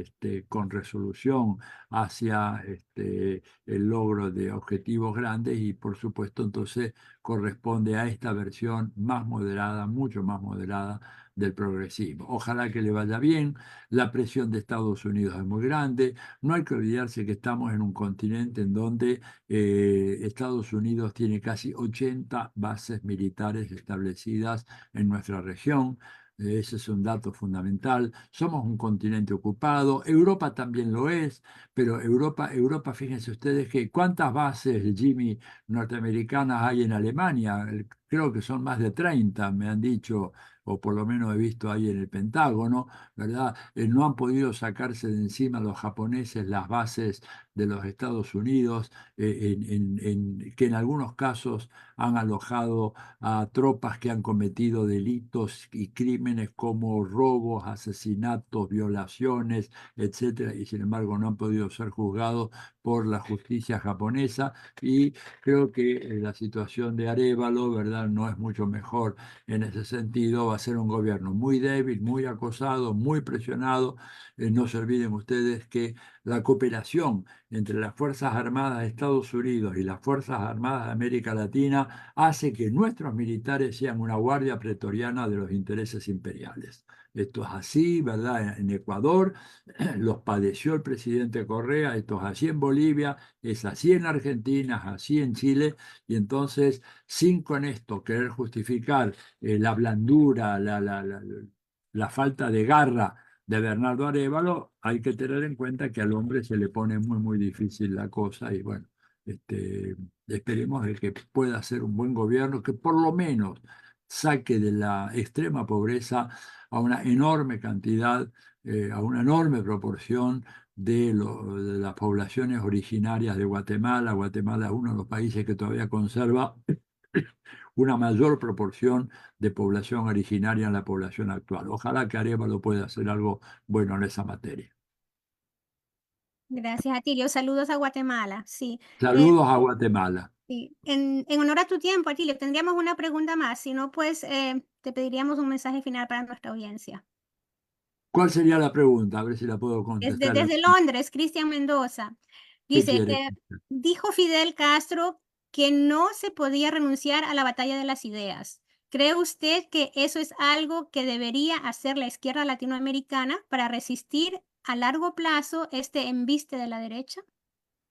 con resolución hacia el logro de objetivos grandes, y por supuesto entonces corresponde a esta versión más moderada, mucho más moderada del progresismo. Ojalá que le vaya bien. La presión de Estados Unidos es muy grande. No hay que olvidarse que estamos en un continente en donde Estados Unidos tiene casi 80 bases militares establecidas en nuestra región. Ese es un dato fundamental. Somos un continente ocupado. Europa también lo es, pero Europa, fíjense ustedes que cuántas bases, Jimmy, norteamericanas hay en Alemania. Creo que son más de 30, me han dicho, o por lo menos he visto ahí en el Pentágono, ¿verdad? No han podido sacarse de encima los japoneses las bases de los Estados Unidos, que en algunos casos han alojado a tropas que han cometido delitos y crímenes como robos, asesinatos, violaciones, etcétera, y sin embargo no han podido ser juzgados por la justicia japonesa. Y creo que la situación de Arévalo, ¿verdad?, no es mucho mejor en ese sentido. Va a ser un gobierno muy débil, muy acosado, muy presionado. No se olviden ustedes que la cooperación entre las Fuerzas Armadas de Estados Unidos y las Fuerzas Armadas de América Latina hace que nuestros militares sean una guardia pretoriana de los intereses imperiales. Esto es así, ¿verdad? En Ecuador los padeció el presidente Correa, esto es así en Bolivia, es así en Argentina, es así en Chile, y entonces, sin con esto querer justificar la blandura, la falta de garra de Bernardo Arévalo, hay que tener en cuenta que al hombre se le pone muy, muy difícil la cosa, y bueno, esperemos de que pueda ser un buen gobierno que por lo menos saque de la extrema pobreza a una enorme cantidad, a una enorme proporción de las poblaciones originarias de Guatemala. Guatemala es uno de los países que todavía conserva una mayor proporción de población originaria en la población actual. Ojalá que Arévalo pueda hacer algo bueno en esa materia. Gracias, Atilio. Saludos a Guatemala. Sí. Saludos a Guatemala. Sí. En honor a tu tiempo, Atilio, tendríamos una pregunta más. Si no, pues te pediríamos un mensaje final para nuestra audiencia. ¿Cuál sería la pregunta? A ver si la puedo contestar. Desde Londres, Cristian Mendoza. ¿Qué Dice, quiere? dijo Fidel Castro que no se podía renunciar a la batalla de las ideas. ¿Cree usted que eso es algo que debería hacer la izquierda latinoamericana para resistir a largo plazo este embiste de la derecha?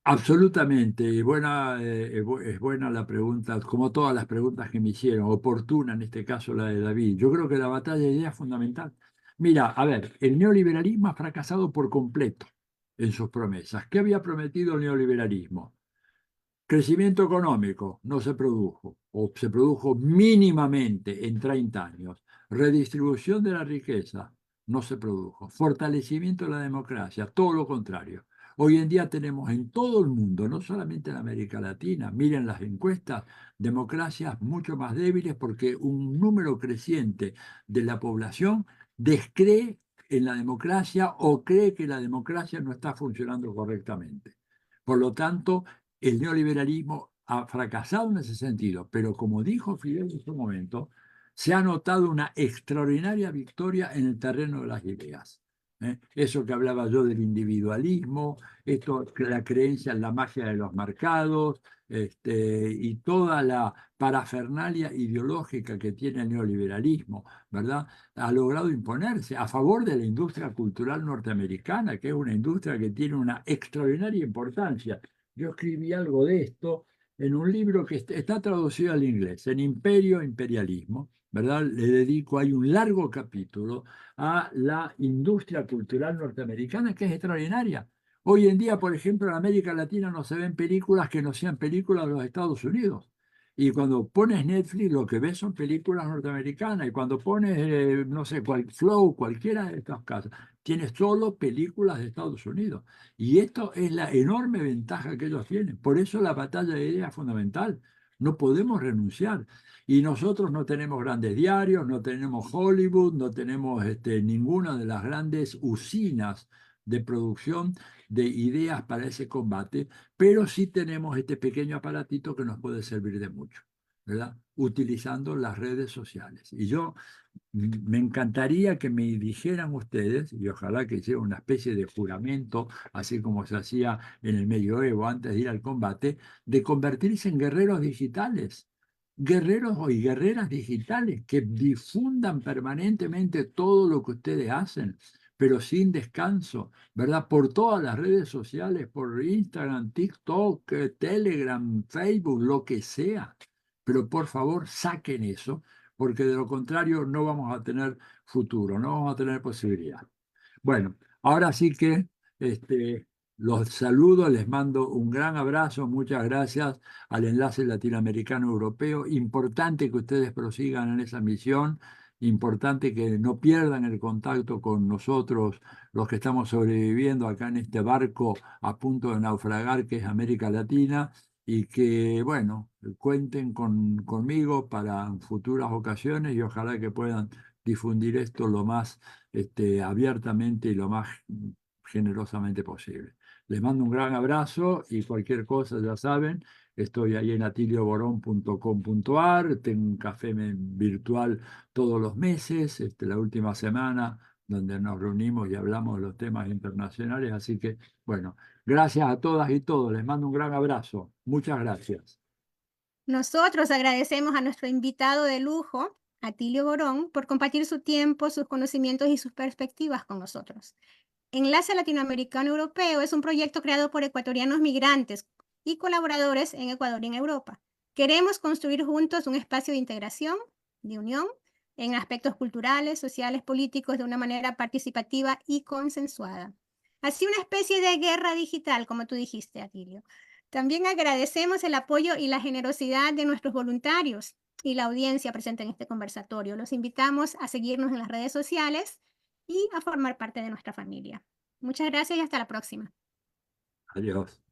Absolutamente. Buena, es buena la pregunta, como todas las preguntas que me hicieron, oportuna en este caso la de David. Yo creo que la batalla de ideas es fundamental. Mira, a ver, el neoliberalismo ha fracasado por completo en sus promesas. ¿Qué había prometido el neoliberalismo? Crecimiento económico no se produjo, o se produjo mínimamente en 30 años. Redistribución de la riqueza no se produjo. Fortalecimiento de la democracia, todo lo contrario. Hoy en día tenemos en todo el mundo, no solamente en América Latina, miren las encuestas, democracias mucho más débiles porque un número creciente de la población descree en la democracia o cree que la democracia no está funcionando correctamente. Por lo tanto, el neoliberalismo ha fracasado en ese sentido, pero como dijo Fidel en su momento, se ha notado una extraordinaria victoria en el terreno de las ideas. Eso que hablaba yo del individualismo, esto, la creencia en la magia de los mercados, y toda la parafernalia ideológica que tiene el neoliberalismo, ¿verdad? Ha logrado imponerse a favor de la industria cultural norteamericana, que es una industria que tiene una extraordinaria importancia. Yo escribí algo de esto en un libro que está traducido al inglés, en Imperio e Imperialismo, ¿verdad? Le dedico, hay un largo capítulo a la industria cultural norteamericana, que es extraordinaria. Hoy en día, por ejemplo, en América Latina no se ven películas que no sean películas de los Estados Unidos. Y cuando pones Netflix, lo que ves son películas norteamericanas. Y cuando pones, no sé, Flow, cualquiera de estas casas, tienes solo películas de Estados Unidos. Y esto es la enorme ventaja que ellos tienen. Por eso la batalla de ideas es fundamental. No podemos renunciar. Y nosotros no tenemos grandes diarios, no tenemos Hollywood, no tenemos ninguna de las grandes usinas de producción de ideas para ese combate, pero sí tenemos este pequeño aparatito que nos puede servir de mucho, ¿verdad? Utilizando las redes sociales. Y yo me encantaría que me dijeran ustedes, y ojalá que hiciera una especie de juramento, así como se hacía en el medioevo antes de ir al combate, de convertirse en guerreros digitales. Guerreros y guerreras digitales que difundan permanentemente todo lo que ustedes hacen, pero sin descanso, ¿verdad? Por todas las redes sociales, por Instagram, TikTok, Telegram, Facebook, lo que sea. Pero por favor, saquen eso, porque de lo contrario no vamos a tener futuro, no vamos a tener posibilidad. Bueno, ahora sí que los saludo, les mando un gran abrazo, muchas gracias al Enlace Latinoamericano Europeo. Importante que ustedes prosigan en esa misión, importante que no pierdan el contacto con nosotros, los que estamos sobreviviendo acá en este barco a punto de naufragar, que es América Latina, y que, bueno, cuenten conmigo para futuras ocasiones y ojalá que puedan difundir esto lo más abiertamente y lo más generosamente posible. Les mando un gran abrazo y cualquier cosa, ya saben, estoy ahí en atilioborón.com.ar, tengo un café virtual todos los meses, la última semana, donde nos reunimos y hablamos de los temas internacionales, así que, bueno, gracias a todas y todos, les mando un gran abrazo, muchas gracias. Nosotros agradecemos a nuestro invitado de lujo, Atilio Borón, por compartir su tiempo, sus conocimientos y sus perspectivas con nosotros. Enlace Latinoamericano Europeo es un proyecto creado por ecuatorianos migrantes y colaboradores en Ecuador y en Europa. Queremos construir juntos un espacio de integración, de unión, en aspectos culturales, sociales, políticos, de una manera participativa y consensuada. Así una especie de guerra digital, como tú dijiste, Atilio. También agradecemos el apoyo y la generosidad de nuestros voluntarios y la audiencia presente en este conversatorio. Los invitamos a seguirnos en las redes sociales y a formar parte de nuestra familia. Muchas gracias y hasta la próxima. Adiós.